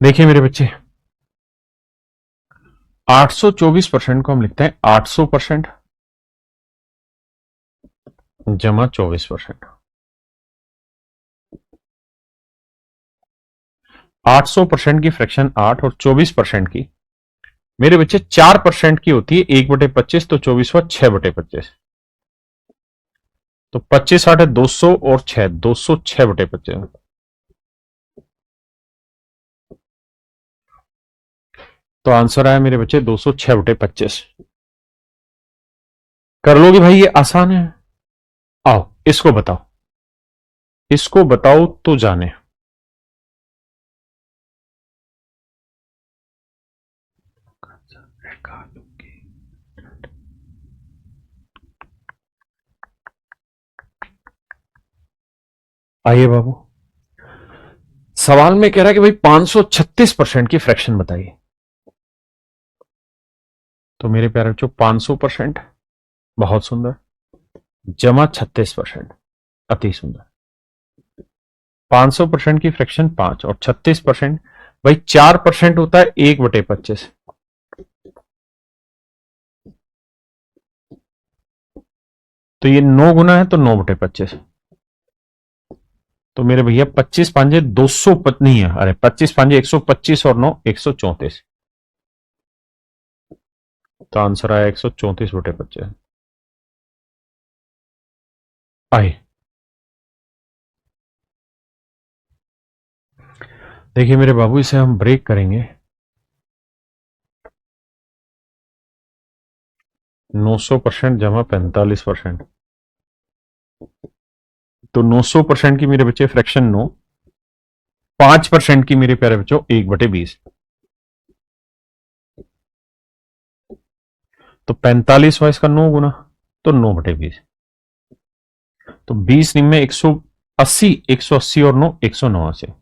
देखिए मेरे बच्चे 824% को हम लिखते हैं 800% जमा 24%। 800% की फ्रैक्शन 8 और 24% की मेरे बच्चे 4% की होती है 1/25, तो 24 हुआ 6/25। तो 25 8 है 200 और 6 206/25। तो आंसर आया मेरे बच्चे 206/25। कर लोगे भाई, ये आसान है। आओ इसको बताओ, इसको बताओ तो जाने। आइए बाबू, सवाल में कह रहा है कि भाई 536% की फ्रैक्शन बताइए। तो मेरे प्यारे बच्चों 500%, बहुत सुंदर, जमा 36%, अति सुंदर। 500% की फ्रैक्शन 5 और 36%, भाई 4% होता है 1/25। तो ये 9 गुना है, तो 9/25। तो मेरे भैया 25 पांजे 200 नहीं है, अरे 25 पांजे 125 और 9 134। तो आंसर आया 134/25। आए देखिए मेरे बाबू, इसे हम ब्रेक करेंगे। 900% जमा 45%। तो 900% की मेरे बच्चे फ्रैक्शन 9, 5% की मेरे प्यारे बच्चों 1/20। तो 45 हुआ इसका 9 गुना, तो 9/20। तो 20 निम में 180, 180 और 9 189।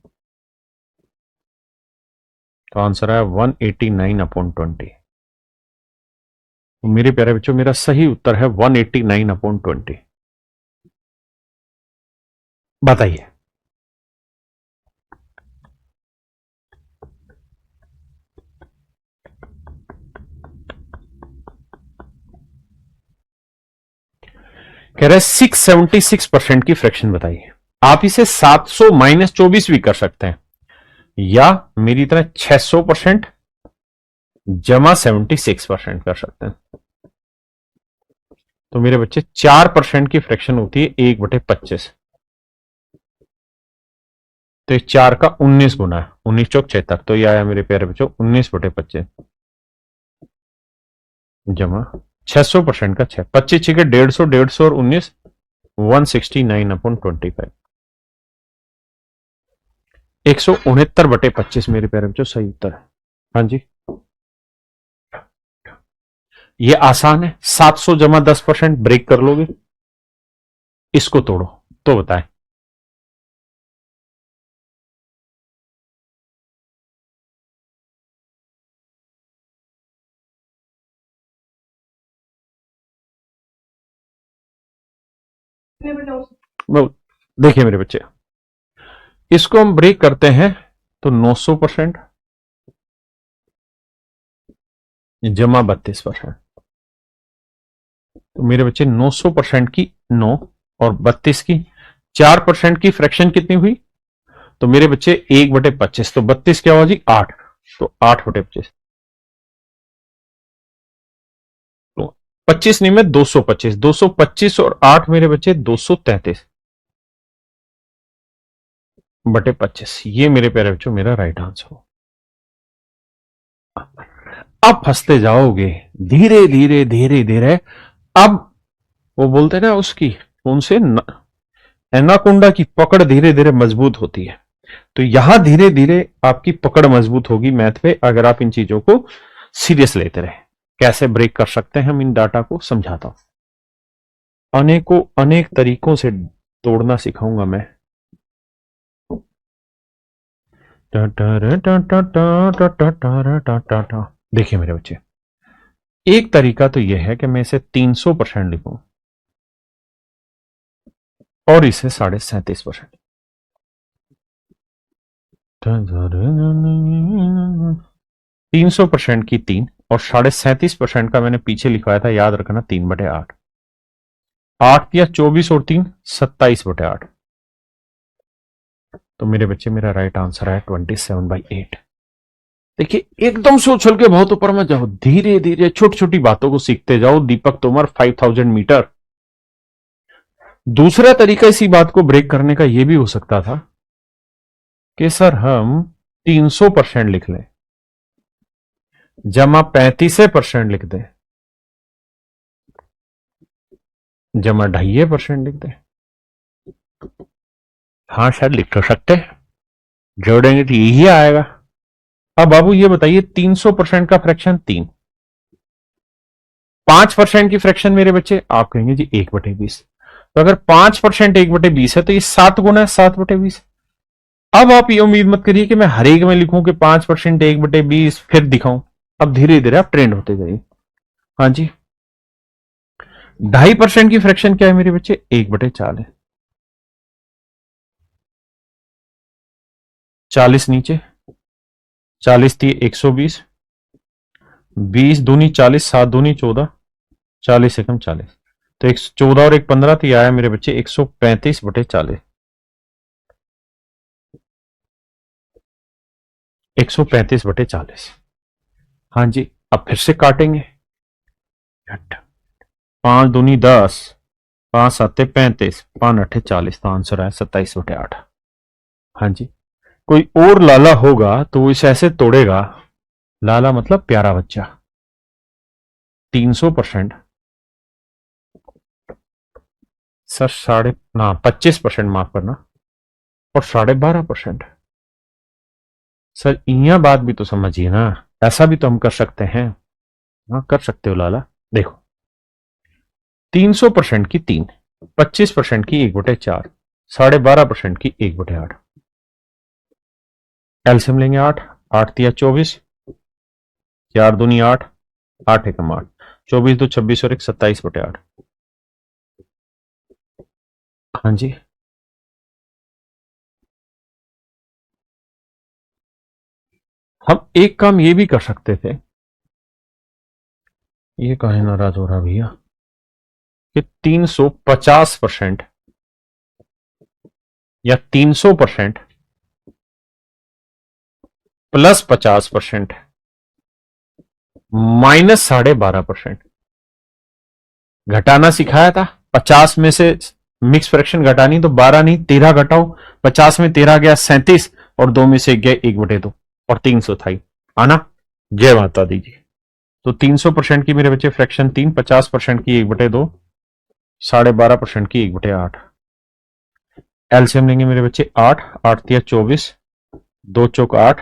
तो आंसर आया 189/20। तो मेरे प्यारे बच्चों, मेरा सही उत्तर है 189/20। बताइए। कह रहे 676% की फ्रैक्शन बताइए। आप इसे 700 - 24 भी कर सकते हैं, या मेरी तरह 600% जमा 76% कर सकते हैं। तो मेरे बच्चे 4% की फ्रैक्शन होती है 1/25। तो इस 4 का 19 गुना है, 19 चौक 76। तो ये आया मेरे प्यारे बच्चों 19/25 जमा 600% का 6, 25 छिके 150, 150 और 19 169/25। 169/25 मेरे प्यारे बच्चों सही उत्तर है। हाँ जी, ये आसान है। 700 जमा 10% ब्रेक कर लोगे, इसको तोड़ो तो बताएं। देखिए मेरे बच्चे, इसको हम ब्रेक करते हैं तो 900% जमा 32%। तो मेरे बच्चे 900% की 9 और 32 की 4% की फ्रैक्शन कितनी हुई? तो मेरे बच्चे 1/25। तो 32 क्या हुआ जी? 8। तो 8/25। तो 25 नहीं में 225, 225 और 8 मेरे बच्चे 233/25। ये मेरे प्यारे बच्चों मेरा राइट आंसर हो। अब फंसते जाओगे धीरे धीरे धीरे धीरे। अब वो बोलते हैं ना उसकी, उनसे एनाकोंडा की पकड़ धीरे धीरे मजबूत होती है। तो यहां धीरे धीरे आपकी पकड़ मजबूत होगी मैथ पे, अगर आप इन चीजों को सीरियस लेते रहे। कैसे ब्रेक कर सकते हैं हम इन डाटा को समझाता हूं। अनेकों अनेक तरीकों से तोड़ना सिखाऊंगा मैं। देखिए मेरे बच्चे, एक तरीका तो यह है कि मैं इसे 300% लिखूं और इसे 37.5%। 300% की 3 और 37.5% का मैंने पीछे लिखवाया था, याद रखना 3/8। 8 या 24 और 3 27/8। तो मेरे बच्चे मेरा राइट आंसर है 27/8। देखिए एकदम से उछल के बहुत ऊपर मत जाओ, धीरे धीरे छोटी छोटी बातों को सीखते जाओ। दीपक तोमर 5000 मीटर। दूसरा तरीका इसी बात को ब्रेक करने का यह भी हो सकता था कि सर हम 300% लिख लें, जमा 35% लिख दे, जमा 2.5% लिख दे। हाँ सर लिख तो सकते हैं, जोड़ेंगे तो यही आएगा। अब बाबू ये बताइए 300% का फ्रैक्शन 3, 5% की फ्रैक्शन मेरे बच्चे, आप कहेंगे जी 1/20। तो अगर 5% 1/20 है तो ये 7 गुना है 7/20। अब आप ये उम्मीद मत करिए कि मैं हर एक में लिखूं कि 5% 1/20 फिर दिखाऊं। अब धीरे धीरे आप ट्रेंड होते जाइए। हाँ जी, 2.5% की फ्रैक्शन क्या है मेरे बच्चे, 1/4 है। 40 नीचे, 40 थी 120, 20 दूनी 40, 7 दूनी 14, 40 एकम 40, तो 114 और 1 15 तो आया मेरे बच्चे 135/40, 135/40। हाँ जी, अब फिर से काटेंगे। 5 दूनी 10, 5 7 35, 5 8 40, तो आंसर है 27/8। हाँ जी, कोई और लाला होगा तो वो इसे ऐसे तोड़ेगा, लाला मतलब प्यारा बच्चा, 300%, सर साढ़े ना 25%, माफ करना, और 12.5%। सर इया बात भी तो समझिए ना, ऐसा भी तो हम कर सकते हैं। हाँ कर सकते हो लाला। देखो 300% की 3, 25% की 1/4, 12.5% की 1/8। एल्सियम लेंगे 8, 8 तिया 24, 4 दूनी 8, 8 एकम 8, 24 दो 26 और 1 27/8। हाँ जी, हम एक काम ये भी कर सकते थे, ये काहे नाराज हो रहा भैया, कि 350% या 300% प्लस 50% माइनस 12.5%। घटाना सिखाया था, 50 में से मिक्स फ्रैक्शन घटानी, तो 12 नहीं 13 घटाओ, 50 में 13 गया 37, और 2 में से गया 1/2, और 300 था ही। आना, जय माता दी जी। तो 300% की मेरे बच्चे फ्रैक्शन 3, 50% की 1/2, 12.5% की 1/8। एलसीएम लेंगे मेरे बच्चे 8, 8 तिया 24, 2 चौक 8,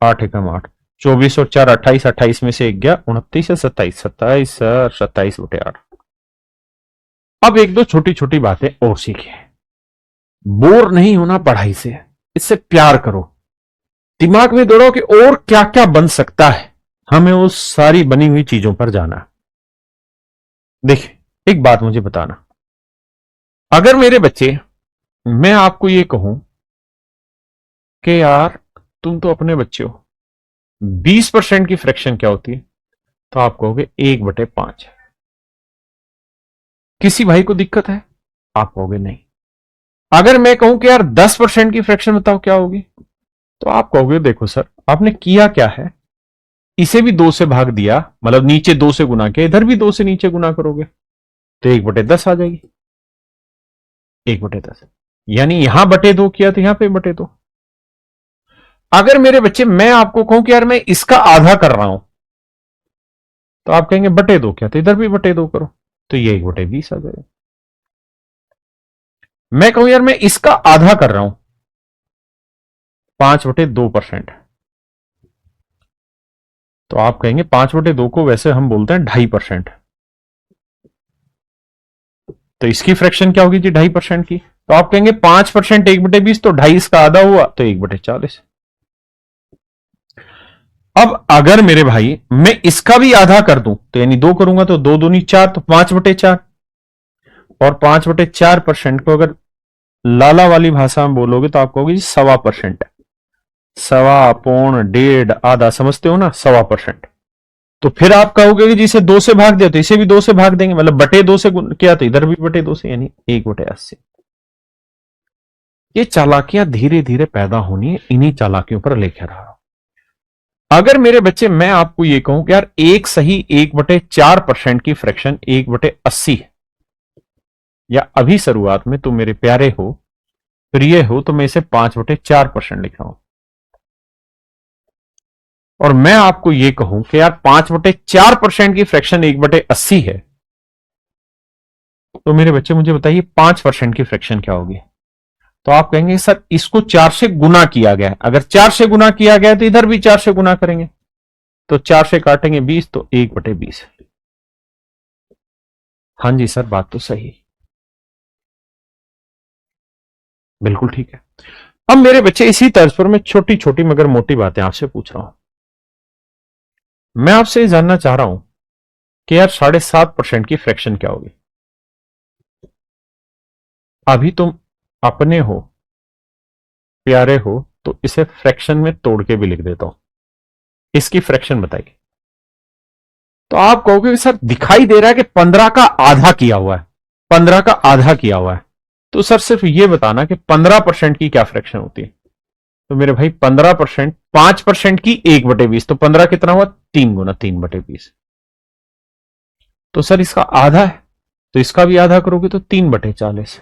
8 एकम 8, 24 और 4 28, 28 में से 1 गया 29 या 27, 27 सर 27/8। अब एक दो छोटी छोटी बातें और सीखिए। बोर नहीं होना पढ़ाई से, इससे प्यार करो, दिमाग में दौड़ो कि और क्या क्या बन सकता है, हमें उस सारी बनी हुई चीजों पर जाना। देखिए एक बात मुझे बताना, अगर मेरे बच्चे मैं आपको ये कहूं कि यार तुम तो अपने बच्चे हो, 20% की फ्रैक्शन क्या होती है, तो आप कहोगे 1/5। किसी भाई को दिक्कत है, आप कहोगे नहीं। अगर मैं कहूं कि यार 10% की फ्रैक्शन बताओ क्या होगी, तो आप कहोगे देखो सर आपने किया क्या है, इसे भी 2 से भाग दिया, मतलब नीचे 2 से गुना किया, इधर भी 2 से नीचे गुना करोगे तो 1/10 आ जाएगी। 1/10, यानी यहां बटे 2 किया तो यहां पे बटे 2। अगर मेरे बच्चे मैं आपको कहूं कि यार मैं इसका आधा कर रहा हूं, तो आप कहेंगे बटे 2 क्या, तो इधर भी बटे 2 करो, तो ये 1/20 आ जाएगा। मैं कहूं यार मैं इसका आधा कर रहा हूं, 5/2%, तो आप कहेंगे 5/2 को वैसे हम बोलते हैं 2.5%, तो इसकी फ्रैक्शन क्या होगी जी 2.5% की, तो आप कहेंगे 5% 1/20, तो 2.5 इसका आधा हुआ तो 1/40। अब अगर मेरे भाई मैं इसका भी आधा कर दूं, तो यानी 2 करूंगा तो 2 दूनी 4, तो 5/4, और 5/4% को अगर लाला वाली भाषा में बोलोगे तो आप कहोगे जी 1.25%, सवा पौन डेढ़ आधा, समझते हो ना, 1.25%। तो फिर आप कहोगे कि जिसे 2 से भाग दिया तो इसे भी 2 से भाग देंगे, मतलब बटे 2 से किया तो इधर भी बटे 2 से, यानी 1/80। ये चालाकियां धीरे धीरे पैदा होनी है, इन्हीं चालाकियों पर लेकर आ रहा हूं। अगर मेरे बच्चे मैं आपको ये कहूं कि यार एक सही 1/4% की फ्रैक्शन 1/80 है, या अभी शुरुआत में तुम मेरे प्यारे हो प्रिय हो, तो मैं इसे 5/4% लिख रहा हूं। और मैं आपको यह कहूं कि यार 5/4% की फ्रैक्शन 1/80 है, तो मेरे बच्चे मुझे बताइए 5% की फ्रैक्शन क्या होगी? तो आप कहेंगे सर इसको 4 से गुना किया गया है। अगर 4 से गुना किया गया है तो इधर भी 4 से गुना करेंगे, तो 4 से काटेंगे 20, तो 1/20। हाँ जी सर, बात तो सही, बिल्कुल ठीक है। अब मेरे बच्चे इसी तर्ज पर मैं छोटी छोटी मगर मोटी बातें आपसे पूछ रहा हूं। मैं आपसे ये जानना चाह रहा हूं कि यार 7.5% की फ्रैक्शन क्या होगी? अभी तुम अपने हो, प्यारे हो, तो इसे फ्रैक्शन में तोड़ के भी लिख देता हूं। इसकी फ्रैक्शन बताइए। तो आप कहोगे कि सर दिखाई दे रहा है कि 15 का आधा किया हुआ है, 15 का आधा किया हुआ है। तो सर सिर्फ ये बताना कि 15% की क्या फ्रैक्शन होती है? तो मेरे भाई 15%, 5% की 1/20, तो 15 कितना हुआ? 3 गुना 3/20। तो सर इसका आधा है, तो इसका भी आधा करोगे तो 3/40।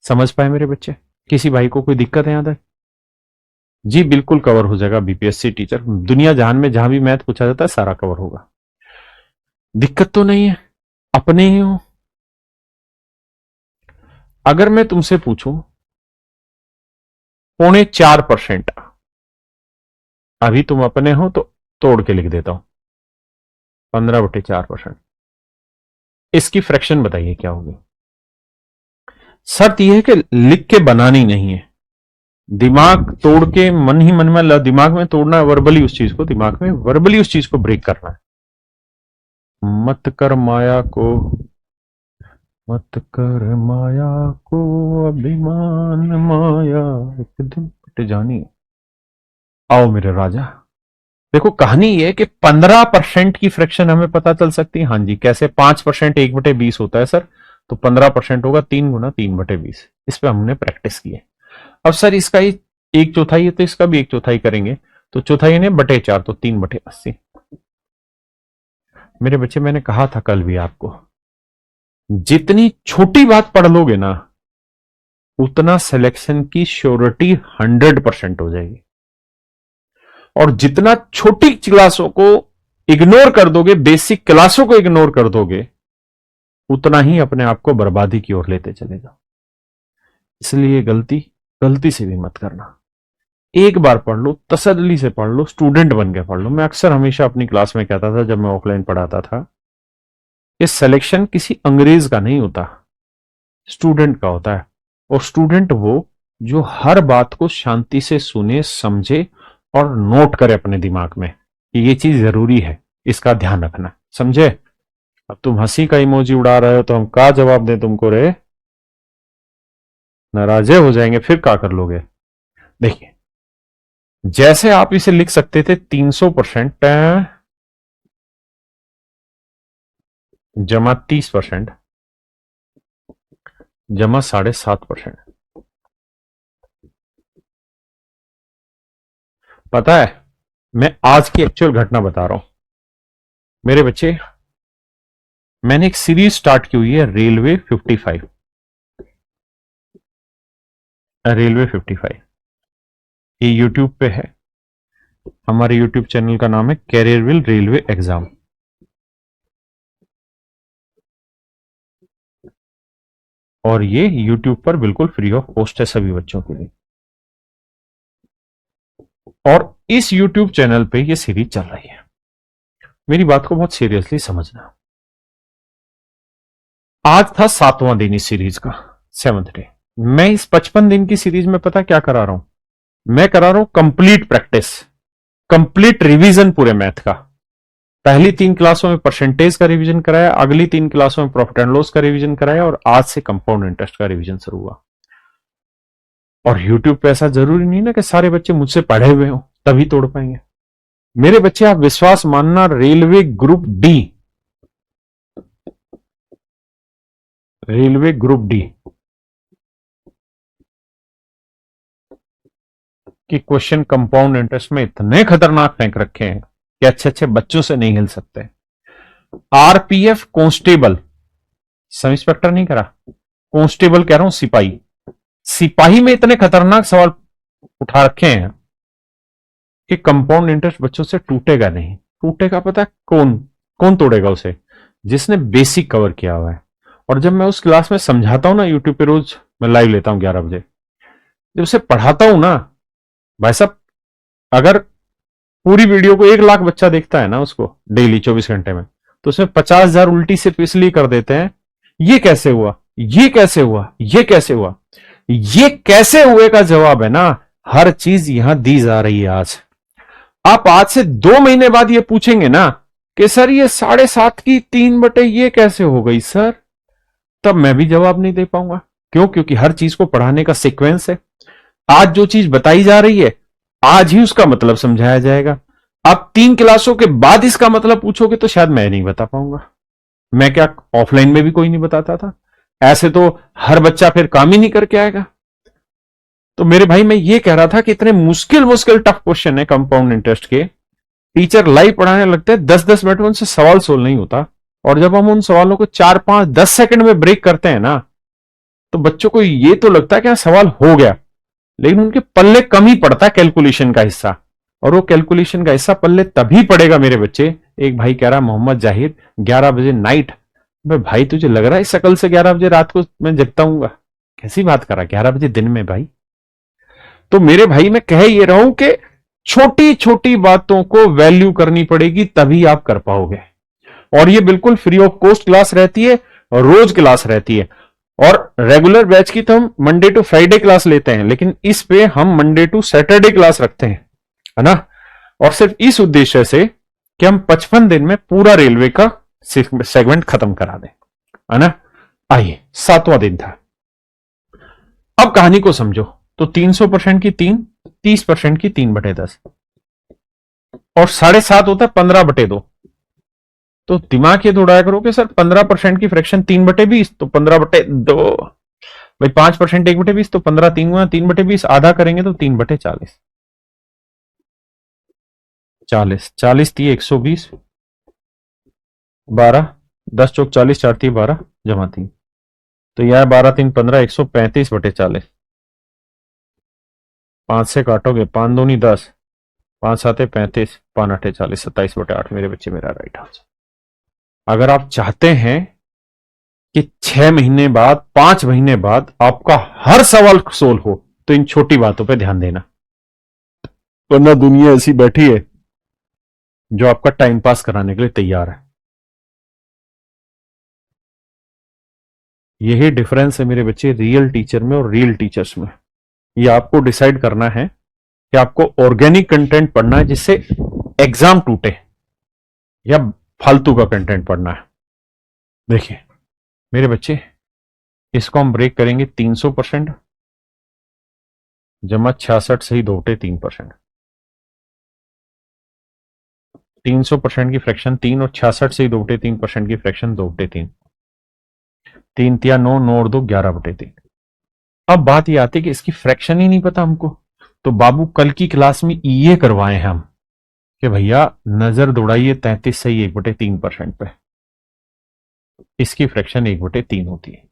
समझ पाए मेरे बच्चे? किसी भाई को कोई दिक्कत है यहां तक? जी बिल्कुल कवर हो जाएगा। बीपीएससी टीचर, दुनिया जहान में जहां भी मैथ पूछा जाता है सारा कवर होगा, दिक्कत तो नहीं है, अपने ही हो। अगर मैं तुमसे पूछूं 4.25%, अभी तुम अपने हो तो तोड़ के लिख देता हूं, 15/4%, इसकी फ्रैक्शन बताइए क्या होगी? शर्त यह है कि लिख के बनानी नहीं है, दिमाग तोड़ के मन ही मन में दिमाग में तोड़ना है, वर्बली उस चीज को, दिमाग में वर्बली उस चीज को ब्रेक करना है। मत कर माया को, मत कर माया को अभिमान, माया एक दिन पिट जानी। आओ मेरे राजा, देखो कहानी ये है कि 15% की फ्रैक्शन हमें पता चल सकती है। हाँ जी, कैसे? 5% 1/20 होता है सर, तो 15% होगा 3 गुना 3/20। इस पे हमने प्रैक्टिस की है। अब सर इसका ही 1/4 है, तो इसका भी 1/4 करेंगे, तो चौथाई ने बटे 4, तो 3/80। मेरे बच्चे मैंने कहा था कल भी आपको, जितनी छोटी बात पढ़ लोगे ना, उतना सिलेक्शन की श्योरिटी 100% हो जाएगी। और जितना छोटी क्लासों को इग्नोर कर दोगे, बेसिक क्लासों को इग्नोर कर दोगे, उतना ही अपने आप को बर्बादी की ओर लेते चले जाओ। इसलिए गलती गलती से भी मत करना। एक बार पढ़ लो, तसल्ली से पढ़ लो, स्टूडेंट बन के पढ़ लो। मैं अक्सर हमेशा अपनी क्लास में कहता था जब मैं ऑफलाइन पढ़ाता था, ये सिलेक्शन किसी अंग्रेज का नहीं होता, स्टूडेंट का होता है। और स्टूडेंट वो जो हर बात को शांति से सुने, समझे और नोट करे अपने दिमाग में कि ये चीज जरूरी है, इसका ध्यान रखना। समझे? अब तुम हंसी का इमोजी उड़ा रहे हो तो हम क्या जवाब दें तुमको रे? नाराजे हो जाएंगे, फिर क्या कर लोगे? देखिए, जैसे आप इसे लिख सकते थे 300% जमा 30% जमा 7.5%। पता है, मैं आज की एक्चुअल घटना बता रहा हूं मेरे बच्चे। मैंने एक सीरीज स्टार्ट की हुई है, रेलवे 55। रेलवे 55 ये यूट्यूब पे है। हमारे यूट्यूब चैनल का नाम है कैरियरविल रेलवे एग्जाम। और ये यूट्यूब पर बिल्कुल फ्री ऑफ कॉस्ट है सभी बच्चों के लिए। और इस यूट्यूब चैनल पे ये सीरीज चल रही है। मेरी बात को बहुत सीरियसली समझना। आज था 7वां दिन इस सीरीज का, 7th डे। मैं इस 55 दिन की सीरीज में पता क्या करा रहा हूं? मैं करा रहा हूं कंप्लीट प्रैक्टिस, कंप्लीट रिवीजन पूरे मैथ का। पहली 3 क्लासों में परसेंटेज का रिवीजन कराया, अगली 3 क्लासों में प्रॉफिट एंड लॉस का रिवीजन कराया, और आज से कंपाउंड इंटरेस्ट का रिवीजन शुरू हुआ। और यूट्यूब पे ऐसा जरूरी नहीं ना कि सारे बच्चे मुझसे पढ़े हुए हो तभी तोड़ पाएंगे। मेरे बच्चे आप विश्वास मानना, railway group D, railway group D कि क्वेश्चन कंपाउंड इंटरेस्ट में इतने खतरनाक फेंक रखे हैं कि अच्छे अच्छे बच्चों से नहीं हिल सकते। आरपीएफ कांस्टेबल, सब इंस्पेक्टर नहीं करा, कांस्टेबल कह रहा हूं, सिपाही। सिपाही में इतने खतरनाक सवाल उठा रखे हैं कि कंपाउंड इंटरेस्ट बच्चों से टूटेगा नहीं। टूटेगा पता है कौन? कौन तोड़ेगा उसे? जिसने बेसिक कवर किया हुआ है। और जब मैं उस क्लास में समझाता हूं ना, यूट्यूब पे रोज मैं लाइव लेता हूं 11 बजे, जब उसे पढ़ाता हूं ना, भाई साहब, अगर पूरी वीडियो को 1 लाख बच्चा देखता है ना उसको डेली 24 घंटे में, तो उसमें 50,000 उल्टी सिर्फ इसलिए कर देते हैं, ये कैसे हुआ, ये कैसे हुआ, ये कैसे हुआ। ये कैसे हुए का जवाब है ना, हर चीज यहां दी जा रही है। आज आप आज से 2 महीने बाद ये पूछेंगे ना कि सर ये 7.5 की 3 बटे ये कैसे हो गई सर, तब मैं भी जवाब नहीं दे पाऊंगा। क्यों? क्योंकि हर चीज को पढ़ाने का सीक्वेंस है। आज जो चीज बताई जा रही है, आज ही उसका मतलब समझाया जाएगा। आप 3 क्लासों के बाद इसका मतलब पूछोगे तो शायद मैं नहीं बता पाऊंगा। मैं क्या ऑफलाइन में भी कोई नहीं बताता था? ऐसे तो हर बच्चा फिर काम ही नहीं करके आएगा। तो मेरे भाई, मैं ये कह रहा था कि इतने मुश्किल मुश्किल टफ क्वेश्चन है कंपाउंड इंटरेस्ट के, टीचर लाइव पढ़ाने लगते हैं, 10-10 मिनट में उनसे सवाल सोल्व नहीं होता। और जब हम उन सवालों को 4-5-10 सेकंड में ब्रेक करते हैं ना, तो बच्चों को ये तो लगता है कि सवाल हो गया, लेकिन उनके पल्ले कम ही पड़ता है कैलकुलेशन का हिस्सा। और वो कैलकुलेशन का हिस्सा पल्ले तभी पड़ेगा मेरे बच्चे। एक भाई कह रहा, मोहम्मद जाहिर 11 बजे नाइट। भाई तुझे लग रहा है शकल से 11 बजे रात को मैं जगता हूँ? कैसी बात करा, 11 बजे दिन में भाई। तो मेरे भाई मैं कह ये रहा हूं कि छोटी छोटी बातों को वैल्यू करनी पड़ेगी, तभी आप कर पाओगे। और ये बिल्कुल फ्री ऑफ कॉस्ट क्लास रहती है, रोज क्लास रहती है। और रेगुलर बैच की तो हम मंडे टू फ्राइडे क्लास लेते हैं, लेकिन इस पे हम मंडे टू सैटरडे क्लास रखते हैं, है ना। और सिर्फ इस उद्देश्य से कि हम 55 दिन में पूरा रेलवे का सेगमेंट खत्म करा दें, है ना। आइए, 7वां दिन था। अब कहानी को समझो। तो 300% की 3, 30% की 3/10, और 7.5 होता है 15/2। तो दिमाग ये दौड़ाया करो कि सर 15% की फ्रैक्शन 3/20, तो 15/2। भाई 5% 1/20, तो 15 3 गुना 3/20, आधा करेंगे तो 3/40। 40 थी 120, 12, 10 चौक 40, 4 थी 12 जमा 3, तो यह 12 3 15, 135/40। 5 से काटोगे, 5 दूनी 10, 5 7 35, 5 8 40, 27/8 मेरे बच्चे, मेरा राइट आंसर। अगर आप चाहते हैं कि 6 महीने बाद, 5 महीने बाद आपका हर सवाल सोल्व हो, तो इन छोटी बातों पे ध्यान देना, वरना दुनिया ऐसी बैठी है जो आपका टाइम पास कराने के लिए तैयार है। यही डिफरेंस है मेरे बच्चे, रियल टीचर में और रियल टीचर्स में। ये आपको डिसाइड करना है कि आपको ऑर्गेनिक कंटेंट पढ़ना है जिससे एग्जाम टूटे, या फालतू का कंटेंट पढ़ना है। देखिए मेरे बच्चे, इसको हम ब्रेक करेंगे 300% जमा 66 सही 2/3%। 300% की फ्रैक्शन 3 और 66 सही 2/3% की फ्रैक्शन 2/3। 3 तिया 9, 9 और 2 11/3। अब बात ये आती है कि इसकी फ्रैक्शन ही नहीं पता हमको, तो बाबू कल की क्लास में ये करवाए हम कि भैया नजर दौड़ाइए 33 सही 1/3% पे, इसकी फ्रैक्शन 1/3 होती है,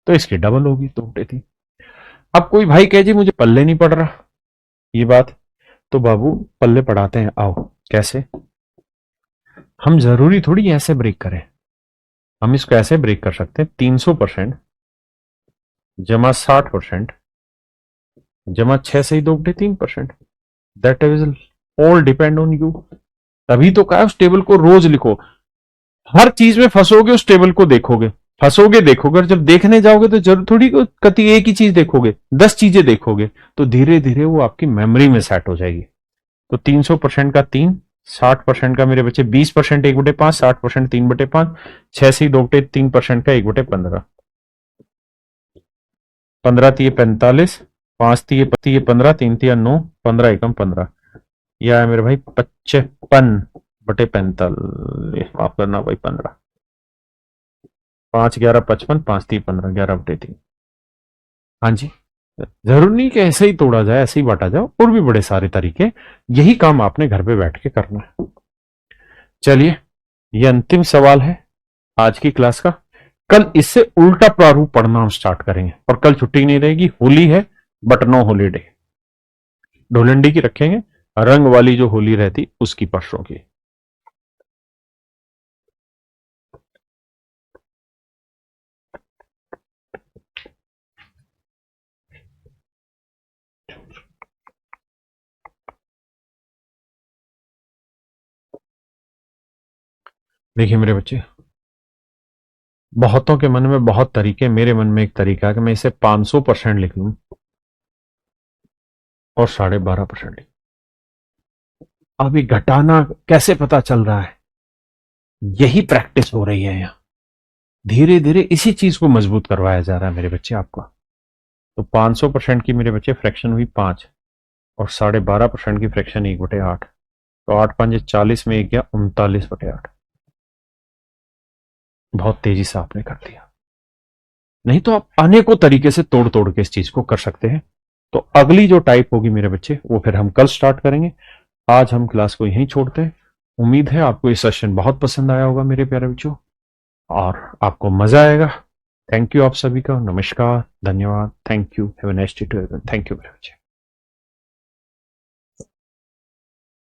तो इसकी डबल होगी 2/3। अब कोई भाई कहे जी मुझे पल्ले नहीं पड़ रहा ये बात, तो बाबू पल्ले पढ़ाते हैं, आओ। कैसे? हम जरूरी थोड़ी ऐसे ब्रेक करें, हम इसको ऐसे ब्रेक कर सकते हैं 300% जमा 60% जमा 6 सही 2/3%। That is all depend on you. तभी तो कहा उस टेबल को रोज लिखो। हर चीज में फंसोगे, उस टेबल को देखोगे, फंसोगे देखोगे, और जब देखने जाओगे तो जरूर थोड़ी कति एक ही चीज देखोगे, 10 चीजें देखोगे, तो धीरे धीरे वो आपकी मेमोरी में सेट हो जाएगी। तो 300% का 3, 60% का मेरे बच्चे 20% 1/5, 60% 3/5, 6 से 2/3% का 1/15। 15 तीय 45, 5 तीय 15, 3 तिया 9, 15 एकम 15, यह है मेरे भाई 55/45। माफ करना भाई 15, 5 11 55, 5 3 15, 11/3। हाँ जी, जरूर नहीं कि ऐसे ही तोड़ा जाए, ऐसे ही बांटा जाए, और भी बड़े सारे तरीके। यही काम आपने घर पे बैठ के करना है। चलिए ये अंतिम सवाल है आज की क्लास का। कल इससे उल्टा प्रारूप पढ़ना हम स्टार्ट करेंगे और कल छुट्टी नहीं रहेगी, होली है बट नो हॉलीडे। ढोलंडी की रखेंगे, रंग वाली जो होली रहती उसकी परसों की। देखिए मेरे बच्चे, बहुतों के मन में बहुत तरीके, मेरे मन में एक तरीका है कि मैं इसे 500% लिख लूं और 12.5% लिख। अभी घटाना कैसे पता चल रहा है? यही प्रैक्टिस हो रही है यहाँ, धीरे धीरे इसी चीज को मजबूत करवाया जा रहा है मेरे बच्चे आपको। तो 500% की मेरे बच्चे फ्रैक्शन हुई 5 और 12.5% की फ्रैक्शन 1/8। तो 8×5 = 40 में 1 गया 39/8। बहुत तेजी से आपने कर दिया, नहीं तो आप अनेकों तरीके से तोड़ तोड़ के इस चीज को कर सकते हैं। तो अगली जो टाइप होगी मेरे बच्चे वो फिर हम कल स्टार्ट करेंगे। आज हम क्लास को यहीं छोड़ते हैं। उम्मीद है आपको ये सेशन बहुत पसंद आया होगा मेरे प्यारे बच्चों और आपको मजा आएगा। थैंक यू आप सभी का, नमस्कार, धन्यवाद, thank you, have a nice day to everyone. Thank you मेरे बच्चे।